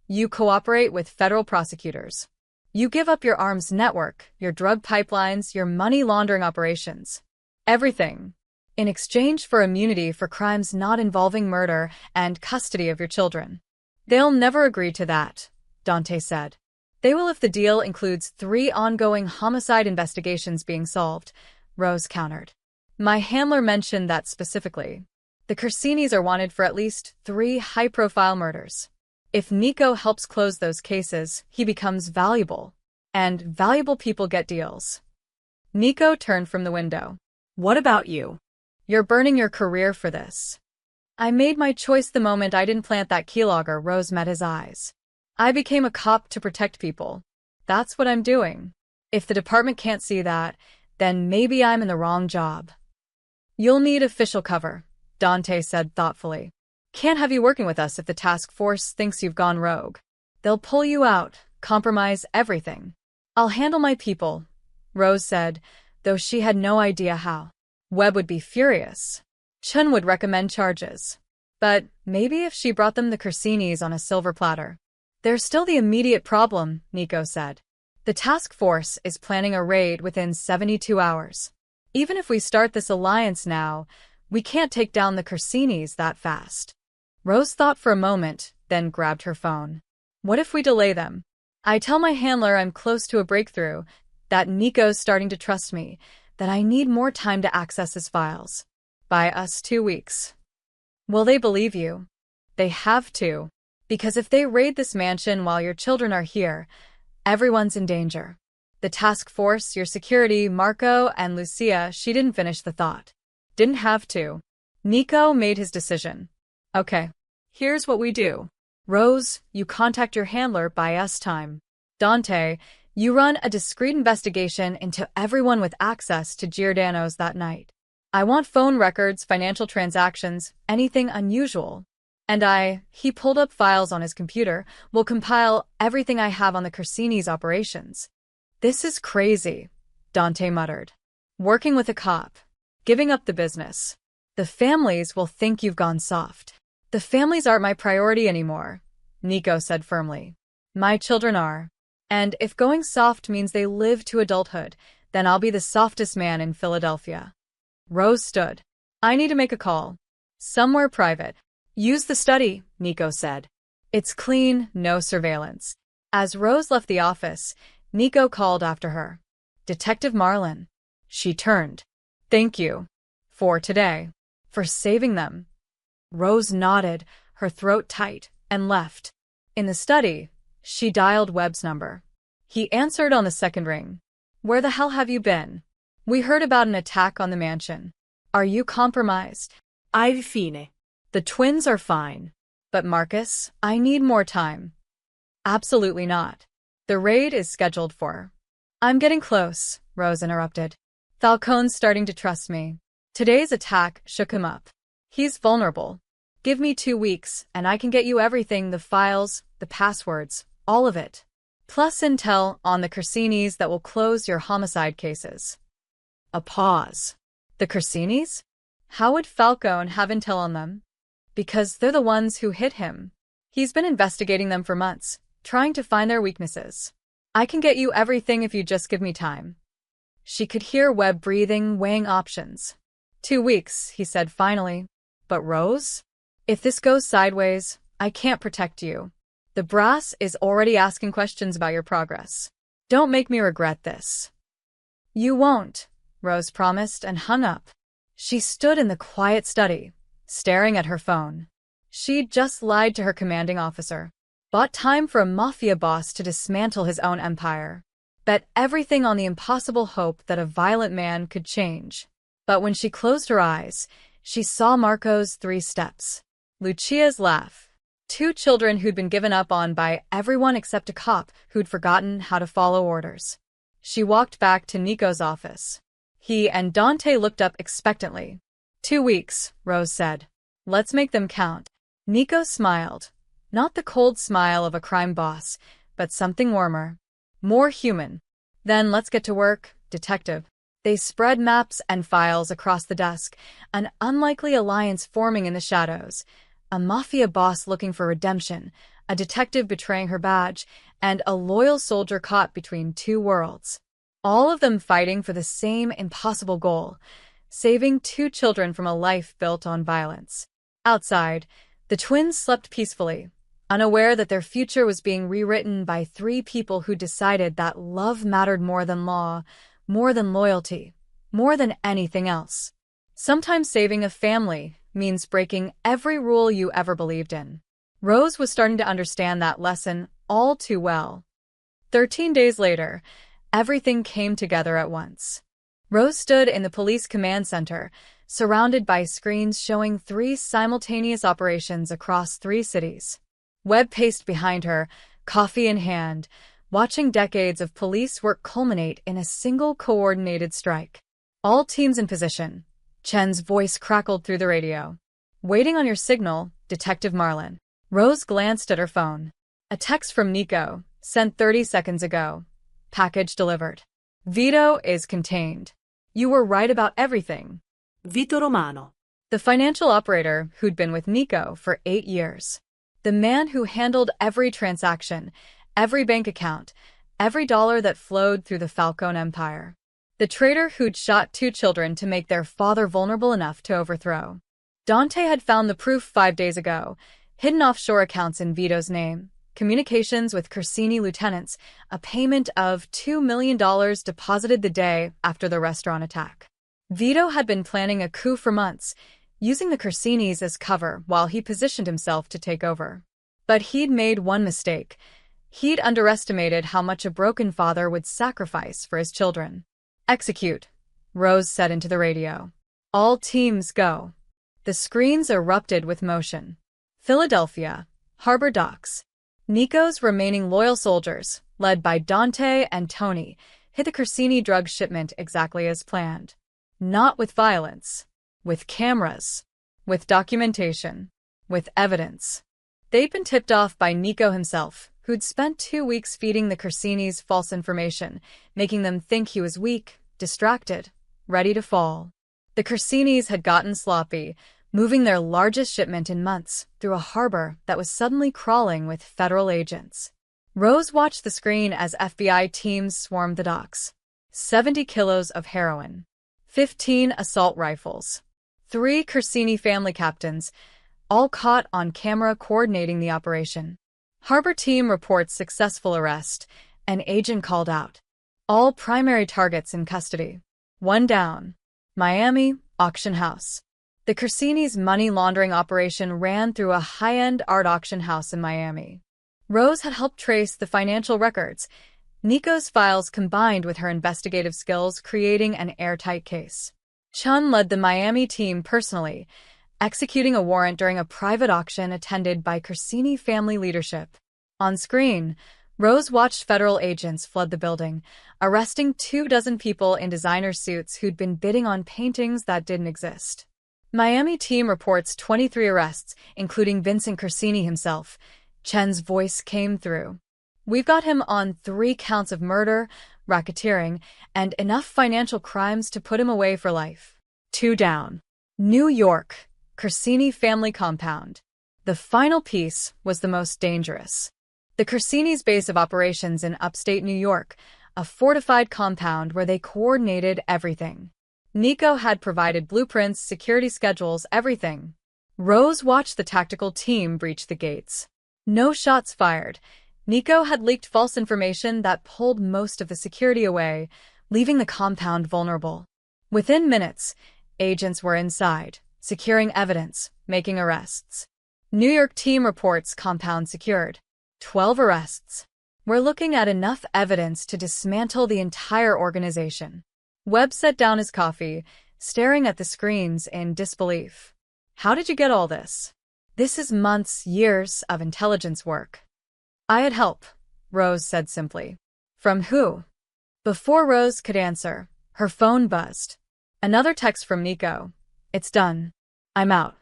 you cooperate with federal prosecutors. You give up your arms network, your drug pipelines, your money laundering operations. Everything. In exchange for immunity for crimes not involving murder and custody of your children. They'll never agree to that, Dante said. They will if the deal includes 3 ongoing homicide investigations being solved, Rose countered. My handler mentioned that specifically. The Corsinis are wanted for at least 3 high-profile murders. If Nico helps close those cases, he becomes valuable. And valuable people get deals. Nico turned from the window. What about you? You're burning your career for this. I made my choice the moment I didn't plant that keylogger. Rose met his eyes. I became a cop to protect people. That's what I'm doing. If the department can't see that, then maybe I'm in the wrong job. You'll need official cover, Dante said thoughtfully. Can't have you working with us if the task force thinks you've gone rogue. They'll pull you out, compromise everything. I'll handle my people, Rose said, though she had no idea how. Webb would be furious. Chun would recommend charges. But maybe if she brought them the Corsinis on a silver platter. There's still the immediate problem, Nico said. The task force is planning a raid within 72 hours. Even if we start this alliance now, we can't take down the Corsinis that fast. Rose thought for a moment, then grabbed her phone. What if we delay them? I tell my handler I'm close to a breakthrough, that Nico's starting to trust me, that I need more time to access his files. Buy us 2 weeks. Will they believe you? They have to. Because if they raid this mansion while your children are here, everyone's in danger. The task force, your security, Marco, and Lucia. She didn't finish the thought. Didn't have to. Nico made his decision. Okay. Here's what we do. Rose, you contact your handler. Buy us time. Dante, you run a discreet investigation into everyone with access to Giordano's that night. I want phone records, financial transactions, anything unusual. And he pulled up files on his computer, will compile everything I have on the Corsinis' operations. This is crazy, Dante muttered. Working with a cop. Giving up the business. The families will think you've gone soft. The families aren't my priority anymore, Nico said firmly. My children are. And if going soft means they live to adulthood, then I'll be the softest man in Philadelphia. Rose stood. I need to make a call. Somewhere private. Use the study, Nico said. It's clean, no surveillance. As Rose left the office, Nico called after her. Detective Marlin. She turned. Thank you. For today. For saving them. Rose nodded, her throat tight, and left. In the study, she dialed Webb's number. He answered on the second ring. Where the hell have you been? We heard about an attack on the mansion. Are you compromised? Fine. The twins are fine. But Marcus, I need more time. Absolutely not. The raid is scheduled for. I'm getting close, Rose interrupted. Falcone's starting to trust me. Today's attack shook him up. He's vulnerable. Give me 2 weeks, and I can get you everything, the files, the passwords, all of it. Plus intel on the Corsinis that will close your homicide cases. A pause. The Corsinis? How would Falcone have intel on them? Because they're the ones who hit him. He's been investigating them for months, trying to find their weaknesses. I can get you everything if you just give me time. She could hear Webb breathing, weighing options. 2 weeks, he said finally. But Rose? If this goes sideways, I can't protect you. The brass is already asking questions about your progress. Don't make me regret this. You won't, Rose promised and hung up. She stood in the quiet study, staring at her phone. She'd just lied to her commanding officer. Bought time for a mafia boss to dismantle his own empire. Bet everything on the impossible hope that a violent man could change. But when she closed her eyes, she saw Marco's 3 steps. Lucia's laugh. 2 children who'd been given up on by everyone except a cop who'd forgotten how to follow orders. She walked back to Nico's office. He and Dante looked up expectantly. 2 weeks, Rose said. Let's make them count. Nico smiled. Not the cold smile of a crime boss, but something warmer. More human. Then let's get to work, detective. They spread maps and files across the desk, an unlikely alliance forming in the shadows. A mafia boss looking for redemption, a detective betraying her badge, and a loyal soldier caught between 2 worlds. All of them fighting for the same impossible goal, saving 2 children from a life built on violence. Outside, the twins slept peacefully, unaware that their future was being rewritten by 3 people who decided that love mattered more than law, more than loyalty, more than anything else. Sometimes saving a family means breaking every rule you ever believed in. Rose was starting to understand that lesson all too well. 13 days later, everything came together at once. Rose stood in the police command center, surrounded by screens showing 3 simultaneous operations across 3 cities. Webb paced behind her, coffee in hand, watching decades of police work culminate in a single coordinated strike. All teams in position. Chen's voice crackled through the radio. Waiting on your signal, Detective Marlin. Rose glanced at her phone. A text from Nico, sent 30 seconds ago. Package delivered. Vito is contained. You were right about everything. Vito Romano. The financial operator who'd been with Nico for 8 years. The man who handled every transaction, every bank account, every dollar that flowed through the Falcone empire. The traitor who'd shot 2 children to make their father vulnerable enough to overthrow. Dante had found the proof 5 days ago, hidden offshore accounts in Vito's name, communications with Corsini lieutenants, a payment of $2 million deposited the day after the restaurant attack. Vito had been planning a coup for months, using the Corsinis as cover while he positioned himself to take over. But he'd made one mistake. He'd underestimated how much a broken father would sacrifice for his children. Execute, Rose said into the radio. All teams go. The screens erupted with motion. Philadelphia, Harbor Docks. Nico's remaining loyal soldiers, led by Dante and Tony, hit the Corsini drug shipment exactly as planned. Not with violence. With cameras. With documentation. With evidence. They'd been tipped off by Nico himself, who'd spent 2 weeks feeding the Corsinis false information, making them think he was weak, distracted, ready to fall. The Corsinis had gotten sloppy, moving their largest shipment in months through a harbor that was suddenly crawling with federal agents. Rose watched the screen as FBI teams swarmed the docks. 70 kilos of heroin. 15 assault rifles. 3 Corsini family captains, all caught on camera coordinating the operation. Harbor team reports successful arrest, an agent called out. All primary targets in custody. 1 down. Miami, auction house. The Corsini's money laundering operation ran through a high-end art auction house in Miami. Rose had helped trace the financial records, Nico's files combined with her investigative skills creating an airtight case. Chun led the Miami team personally, executing a warrant during a private auction attended by Corsini family leadership. On screen, Rose watched federal agents flood the building, arresting 24 people in designer suits who'd been bidding on paintings that didn't exist. Miami team reports 23 arrests, including Vincent Corsini himself. Chen's voice came through. We've got him on 3 counts of murder, racketeering, and enough financial crimes to put him away for life. 2 down. New York, Corsini family compound. The final piece was the most dangerous. The Corsini's base of operations in upstate New York, a fortified compound where they coordinated everything. Nico had provided blueprints, security schedules, everything. Rose watched the tactical team breach the gates. No shots fired. Nico had leaked false information that pulled most of the security away, leaving the compound vulnerable. Within minutes, agents were inside, securing evidence, making arrests. New York team reports compound secured. 12 arrests. We're looking at enough evidence to dismantle the entire organization. Webb set down his coffee, staring at the screens in disbelief. How did you get all this? This is months, years of intelligence work. I had help, Rose said simply. From who? Before Rose could answer, her phone buzzed. Another text from Nico. It's done. I'm out.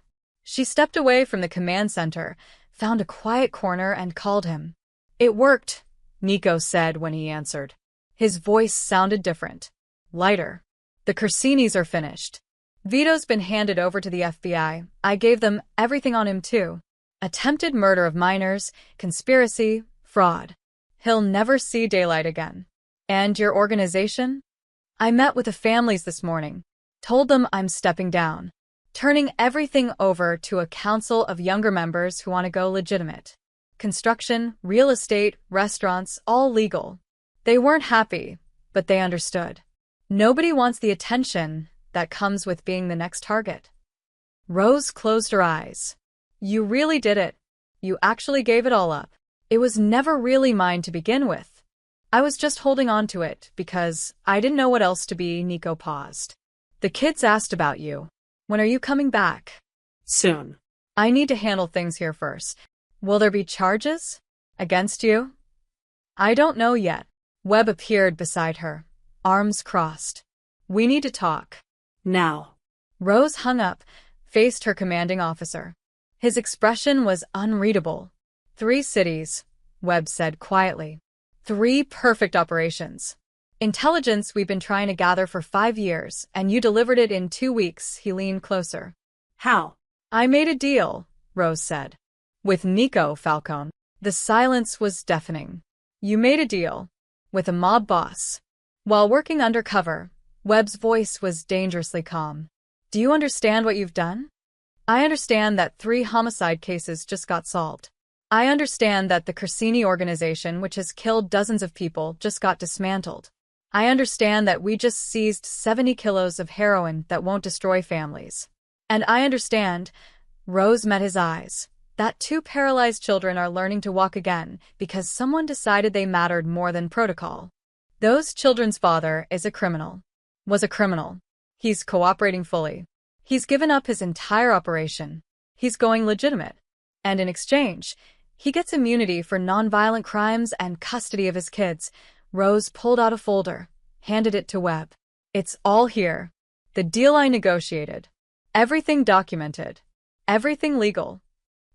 She stepped away from the command center, found a quiet corner and called him. It worked, Nico said when he answered. His voice sounded different. Lighter. The Corsinis are finished. Vito's been handed over to the FBI. I gave them everything on him too. Attempted murder of minors, conspiracy, fraud. He'll never see daylight again. And your organization? I met with the families this morning. Told them I'm stepping down. Turning everything over to a council of younger members who want to go legitimate. Construction, real estate, restaurants, all legal. They weren't happy, but they understood. Nobody wants the attention that comes with being the next target. Rose closed her eyes. You really did it. You actually gave it all up. It was never really mine to begin with. I was just holding on to it because I didn't know what else to be. Nico paused. The kids asked about you. When are you coming back? Soon. I need to handle things here first. Will there be charges? Against you? I don't know yet. Webb appeared beside her, arms crossed. We need to talk. Now. Rose hung up, faced her commanding officer. His expression was unreadable. 3 cities, Webb said quietly. 3 perfect operations. Intelligence we've been trying to gather for 5 years, and you delivered it in 2 weeks. He leaned closer. How? I made a deal, Rose said. With Nico Falcone. The silence was deafening. You made a deal. With a mob boss. While working undercover, Webb's voice was dangerously calm. Do you understand what you've done? I understand that 3 homicide cases just got solved. I understand that the Corsini organization, which has killed dozens of people, just got dismantled. I understand that we just seized 70 kilos of heroin that won't destroy families. And I understand, Rose met his eyes, that 2 paralyzed children are learning to walk again because someone decided they mattered more than protocol. Those children's father is a criminal. Was a criminal. He's cooperating fully. He's given up his entire operation. He's going legitimate. And in exchange, he gets immunity for nonviolent crimes and custody of his kids. Rose pulled out a folder, handed it to Webb. It's all here. The deal I negotiated. Everything documented. Everything legal.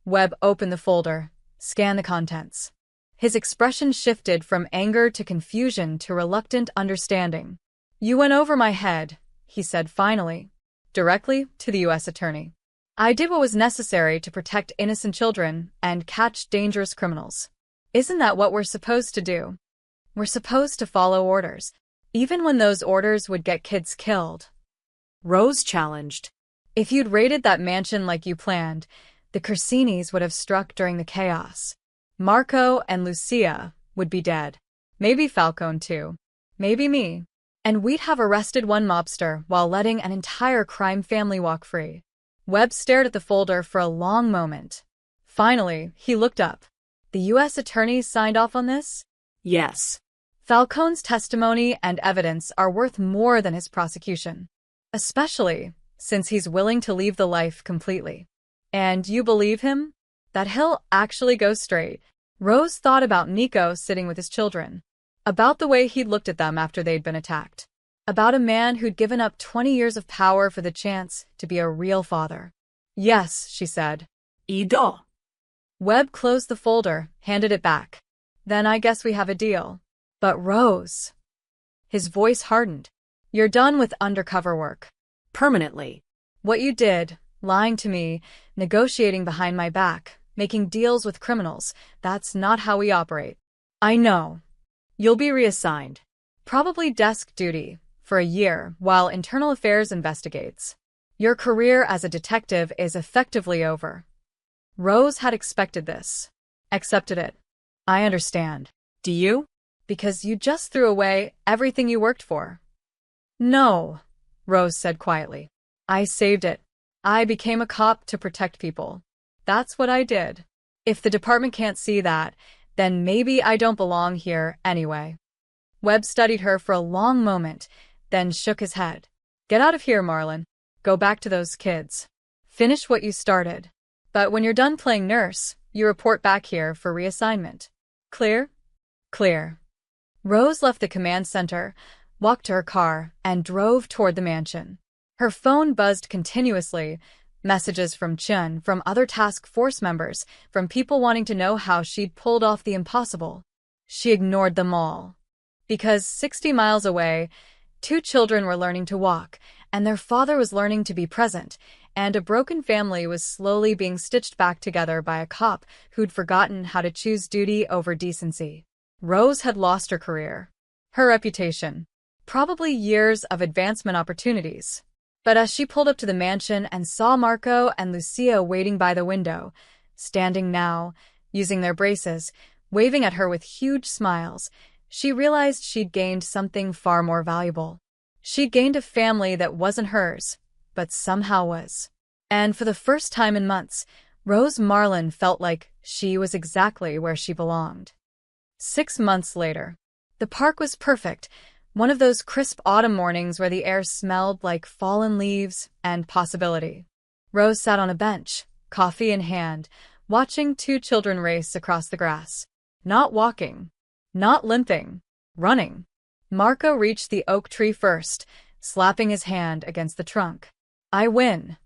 Webb opened the folder, scanned the contents. His expression shifted from anger to confusion to reluctant understanding. You went over my head, he said finally, directly to the U.S. attorney. I did what was necessary to protect innocent children and catch dangerous criminals. Isn't that what we're supposed to do? We're supposed to follow orders, even when those orders would get kids killed. Rose challenged. If you'd raided that mansion like you planned, the Corsinis would have struck during the chaos. Marco and Lucia would be dead. Maybe Falcone too. Maybe me. And we'd have arrested one mobster while letting an entire crime family walk free. Webb stared at the folder for a long moment. Finally, he looked up. The U.S. attorney signed off on this? Yes. Falcone's testimony and evidence are worth more than his prosecution. Especially since he's willing to leave the life completely. And you believe him? That he'll actually go straight? Rose thought about Nico sitting with his children. About the way he'd looked at them after they'd been attacked. About a man who'd given up 20 years of power for the chance to be a real father. Yes, she said. Ido. Webb closed the folder, handed it back. Then I guess we have a deal. But Rose. His voice hardened. You're done with undercover work. Permanently. What you did, lying to me, negotiating behind my back, making deals with criminals, that's not how we operate. I know. You'll be reassigned. Probably desk duty, for a year, while Internal Affairs investigates. Your career as a detective is effectively over. Rose had expected this. Accepted it. I understand. Do you? Because you just threw away everything you worked for. No, Rose said quietly. I saved it. I became a cop to protect people. That's what I did. If the department can't see that, then maybe I don't belong here anyway. Webb studied her for a long moment, then shook his head. Get out of here, Marlon. Go back to those kids. Finish what you started. But when you're done playing nurse, you report back here for reassignment. Clear? Clear. Rose left the command center, walked to her car, and drove toward the mansion. Her phone buzzed continuously, messages from Chun, from other task force members, from people wanting to know how she'd pulled off the impossible. She ignored them all. Because 60 miles away, 2 children were learning to walk, and their father was learning to be present, and a broken family was slowly being stitched back together by a cop who'd forgotten how to choose duty over decency. Rose had lost her career, her reputation, probably years of advancement opportunities. But as she pulled up to the mansion and saw Marco and Lucia waiting by the window, standing now, using their braces, waving at her with huge smiles, she realized she'd gained something far more valuable. She'd gained a family that wasn't hers, but somehow was. And for the first time in months, Rose Marlin felt like she was exactly where she belonged. 6 months later. The park was perfect, one of those crisp autumn mornings where the air smelled like fallen leaves and possibility. Rose sat on a bench, coffee in hand, watching 2 children race across the grass. Not walking. Not limping. Running. Marco reached the oak tree first, slapping his hand against the trunk. I win.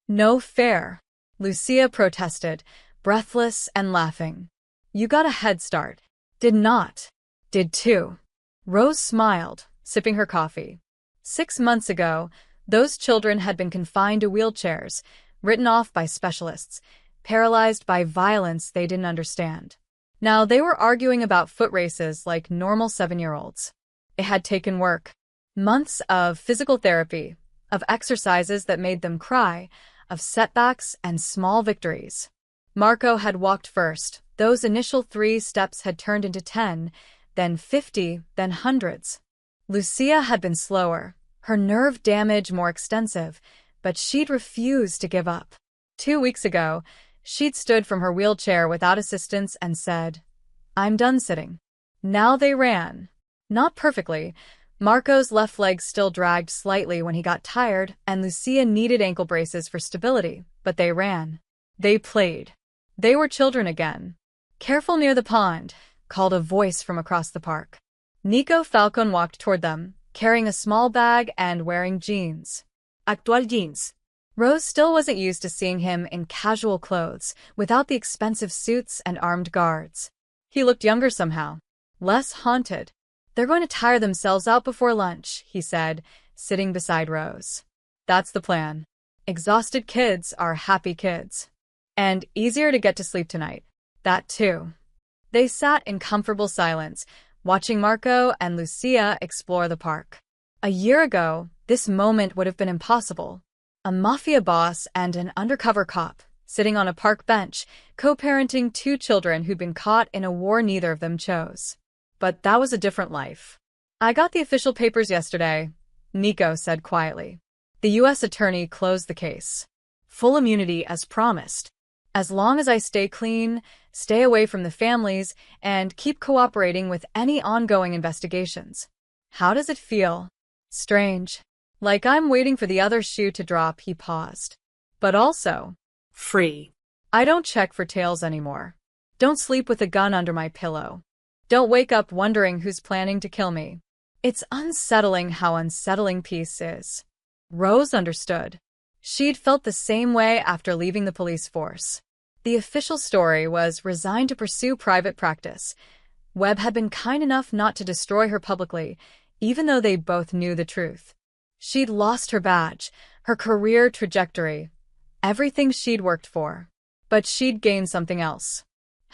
No fair. Lucia protested, breathless and laughing. You got a head start. Did not. Did too. Rose smiled, sipping her coffee. 6 months ago, those children had been confined to wheelchairs, written off by specialists, paralyzed by violence they didn't understand. Now they were arguing about foot races like normal 7-year-olds. It had taken work. Months of physical therapy, of exercises that made them cry, of setbacks and small victories. Marco had walked first. Those initial 3 steps had turned into 10, then 50, then hundreds. Lucia had been slower, her nerve damage more extensive, but she'd refused to give up. 2 weeks ago, she'd stood from her wheelchair without assistance and said, I'm done sitting. Now they ran. Not perfectly. Marco's left leg still dragged slightly when he got tired, and Lucia needed ankle braces for stability, but they ran. They played. They were children again. Careful near the pond, called a voice from across the park. Nico Falcon walked toward them, carrying a small bag and wearing jeans. Actual jeans. Rose still wasn't used to seeing him in casual clothes, without the expensive suits and armed guards. He looked younger somehow, less haunted. They're going to tire themselves out before lunch, he said, sitting beside Rose. That's the plan. Exhausted kids are happy kids. And easier to get to sleep tonight. That too. They sat in comfortable silence, watching Marco and Lucia explore the park. A year ago, this moment would have been impossible. A mafia boss and an undercover cop, sitting on a park bench, co-parenting 2 children who'd been caught in a war neither of them chose. But that was a different life. I got the official papers yesterday, Nico said quietly. The U.S. attorney closed the case. Full immunity as promised. As long as I stay clean, stay away from the families, and keep cooperating with any ongoing investigations. How does it feel? Strange. Like I'm waiting for the other shoe to drop, he paused. But also, free. I don't check for tails anymore. Don't sleep with a gun under my pillow. Don't wake up wondering who's planning to kill me. It's unsettling how unsettling peace is. Rose understood. She'd felt the same way after leaving the police force. The official story was resigned to pursue private practice. Webb had been kind enough not to destroy her publicly, even though they both knew the truth. She'd lost her badge, her career trajectory, everything she'd worked for. But she'd gained something else.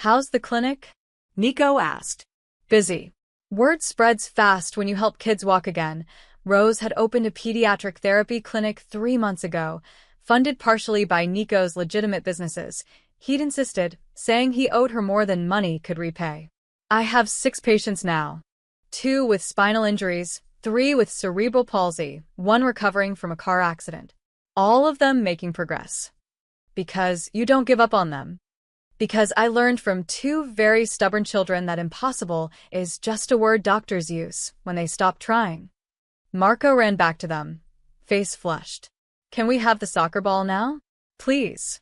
"How's the clinic?" Nico asked. "Busy. Word spreads fast when you help kids walk again." Rose had opened a pediatric therapy clinic 3 months ago, funded partially by Nico's legitimate businesses. He'd insisted, saying he owed her more than money could repay. "I have 6 patients now. 2 with spinal injuries, 3 with cerebral palsy, 1 recovering from a car accident. All of them making progress. Because you don't give up on them. Because I learned from 2 very stubborn children that impossible is just a word doctors use when they stop trying." Marco ran back to them, face flushed. "Can we have the soccer ball now? Please."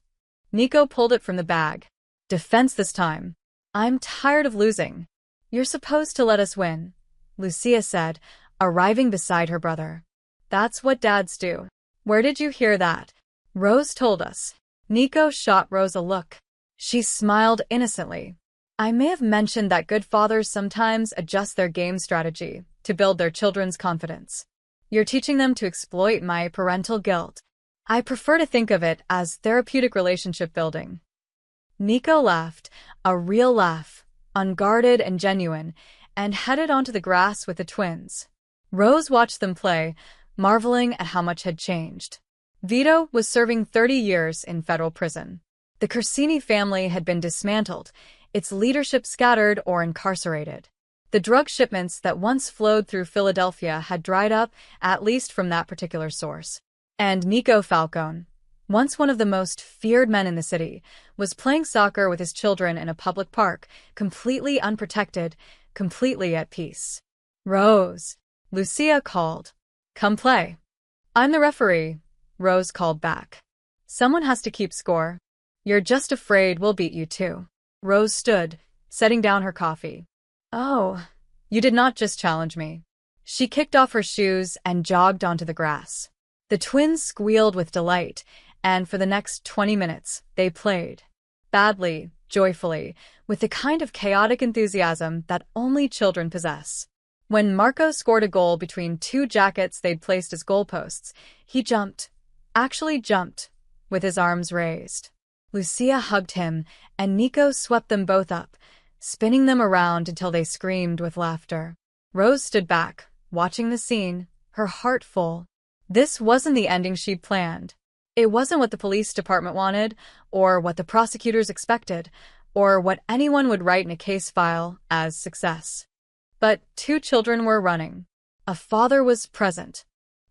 Nico pulled it from the bag. "Defense this time. I'm tired of losing." "You're supposed to let us win," Lucia said, arriving beside her brother. "That's what dads do." "Where did you hear that?" "Rose told us." Nico shot Rose a look. She smiled innocently. "I may have mentioned that good fathers sometimes adjust their game strategy to build their children's confidence. You're teaching them to exploit my parental guilt. I prefer to think of it as therapeutic relationship building." Nico laughed, a real laugh, unguarded and genuine, and headed onto the grass with the twins. Rose watched them play, marveling at how much had changed. Vito was serving 30 years in federal prison. The Corsini family had been dismantled, its leadership scattered or incarcerated. The drug shipments that once flowed through Philadelphia had dried up, at least from that particular source. And Nico Falcone, once one of the most feared men in the city, was playing soccer with his children in a public park, completely unprotected, completely at peace. "Rose," Lucia called. "Come play." "I'm the referee," Rose called back. "Someone has to keep score. You're just afraid we'll beat you too." Rose stood, setting down her coffee. "Oh, you did not just challenge me." She kicked off her shoes and jogged onto the grass. The twins squealed with delight, and for the next 20 minutes, they played. Badly, joyfully, with the kind of chaotic enthusiasm that only children possess. When Marco scored a goal between 2 jackets they'd placed as goalposts, he jumped, actually jumped, with his arms raised. Lucia hugged him, and Nico swept them both up, spinning them around until they screamed with laughter. Rose stood back, watching the scene, her heart full. This wasn't the ending she'd planned. It wasn't what the police department wanted, or what the prosecutors expected, or what anyone would write in a case file as success. But 2 children were running. A father was present.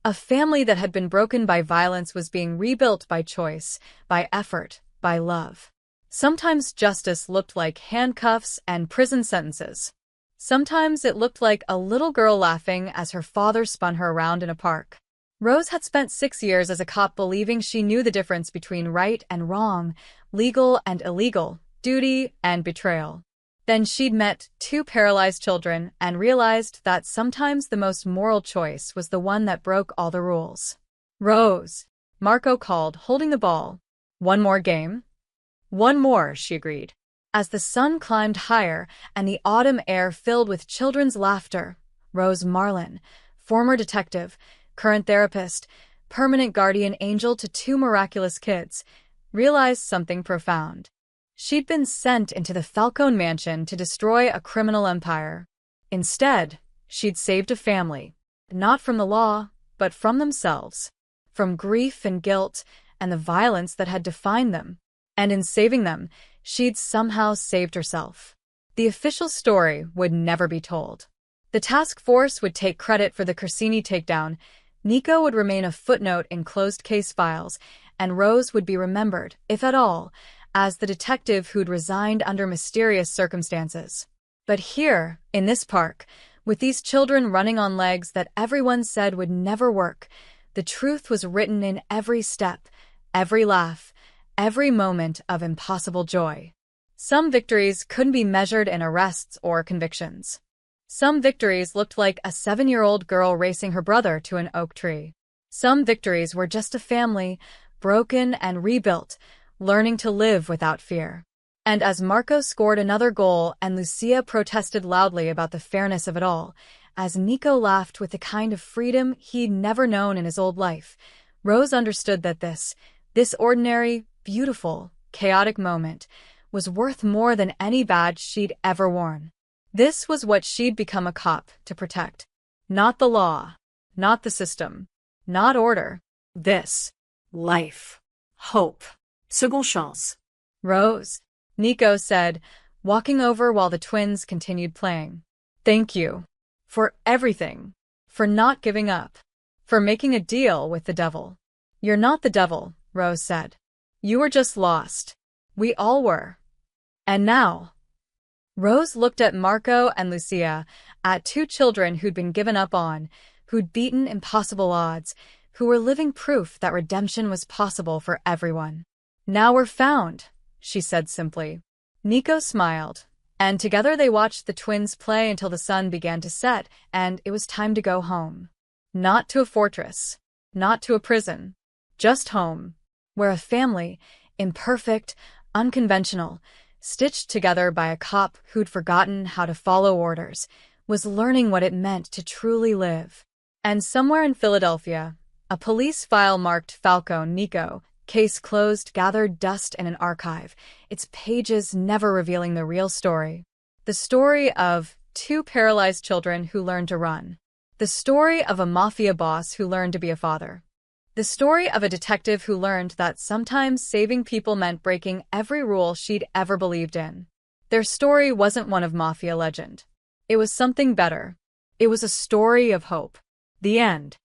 A family that had been broken by violence was being rebuilt by choice, by effort, by love. Sometimes justice looked like handcuffs and prison sentences. Sometimes it looked like a little girl laughing as her father spun her around in a park. Rose had spent 6 years as a cop believing she knew the difference between right and wrong, legal and illegal, duty and betrayal. Then she'd met 2 paralyzed children and realized that sometimes the most moral choice was the one that broke all the rules. "Rose," Marco called, holding the ball. "One more game?" "One more," she agreed. As the sun climbed higher and the autumn air filled with children's laughter, Rose Marlin, former detective, current therapist, permanent guardian angel to 2 miraculous kids, realized something profound. She'd been sent into the Falcone mansion to destroy a criminal empire. Instead, she'd saved a family, not from the law, but from themselves, from grief and guilt and the violence that had defined them. And in saving them, she'd somehow saved herself. The official story would never be told. The task force would take credit for the Corsini takedown, Nico would remain a footnote in closed case files, and Rose would be remembered, if at all, as the detective who'd resigned under mysterious circumstances. But here, in this park, with these children running on legs that everyone said would never work, the truth was written in every step, every laugh, every moment of impossible joy. Some victories couldn't be measured in arrests or convictions. Some victories looked like a 7-year-old girl racing her brother to an oak tree. Some victories were just a family, broken and rebuilt, learning to live without fear. And as Marco scored another goal and Lucia protested loudly about the fairness of it all, as Nico laughed with the kind of freedom he'd never known in his old life, Rose understood that this ordinary, beautiful, chaotic moment was worth more than any badge she'd ever worn. This was what she'd become a cop to protect. Not the law, not the system, not order. This. Life. Hope. Seconde chance. Rose, Nico said, walking over while the twins continued playing. Thank you. For everything. For not giving up. For making a deal with the devil. You're not the devil, Rose said. You were just lost. We all were. And now. Rose looked at Marco and Lucia, at two children who'd been given up on, who'd beaten impossible odds, who were living proof that redemption was possible for everyone. Now we're found, she said simply. Nico smiled, and together they watched the twins play until the sun began to set, and it was time to go home. Not to a fortress, not to a prison, just home, where a family, imperfect, unconventional, stitched together by a cop who'd forgotten how to follow orders, was learning what it meant to truly live. And somewhere in Philadelphia, a police file marked Falco Nico, case closed, gathered dust in an archive, its pages never revealing the real story. The story of two paralyzed children who learned to run. The story of a mafia boss who learned to be a father. The story of a detective who learned that sometimes saving people meant breaking every rule she'd ever believed in. Their story wasn't one of mafia legend. It was something better. It was a story of hope. The end.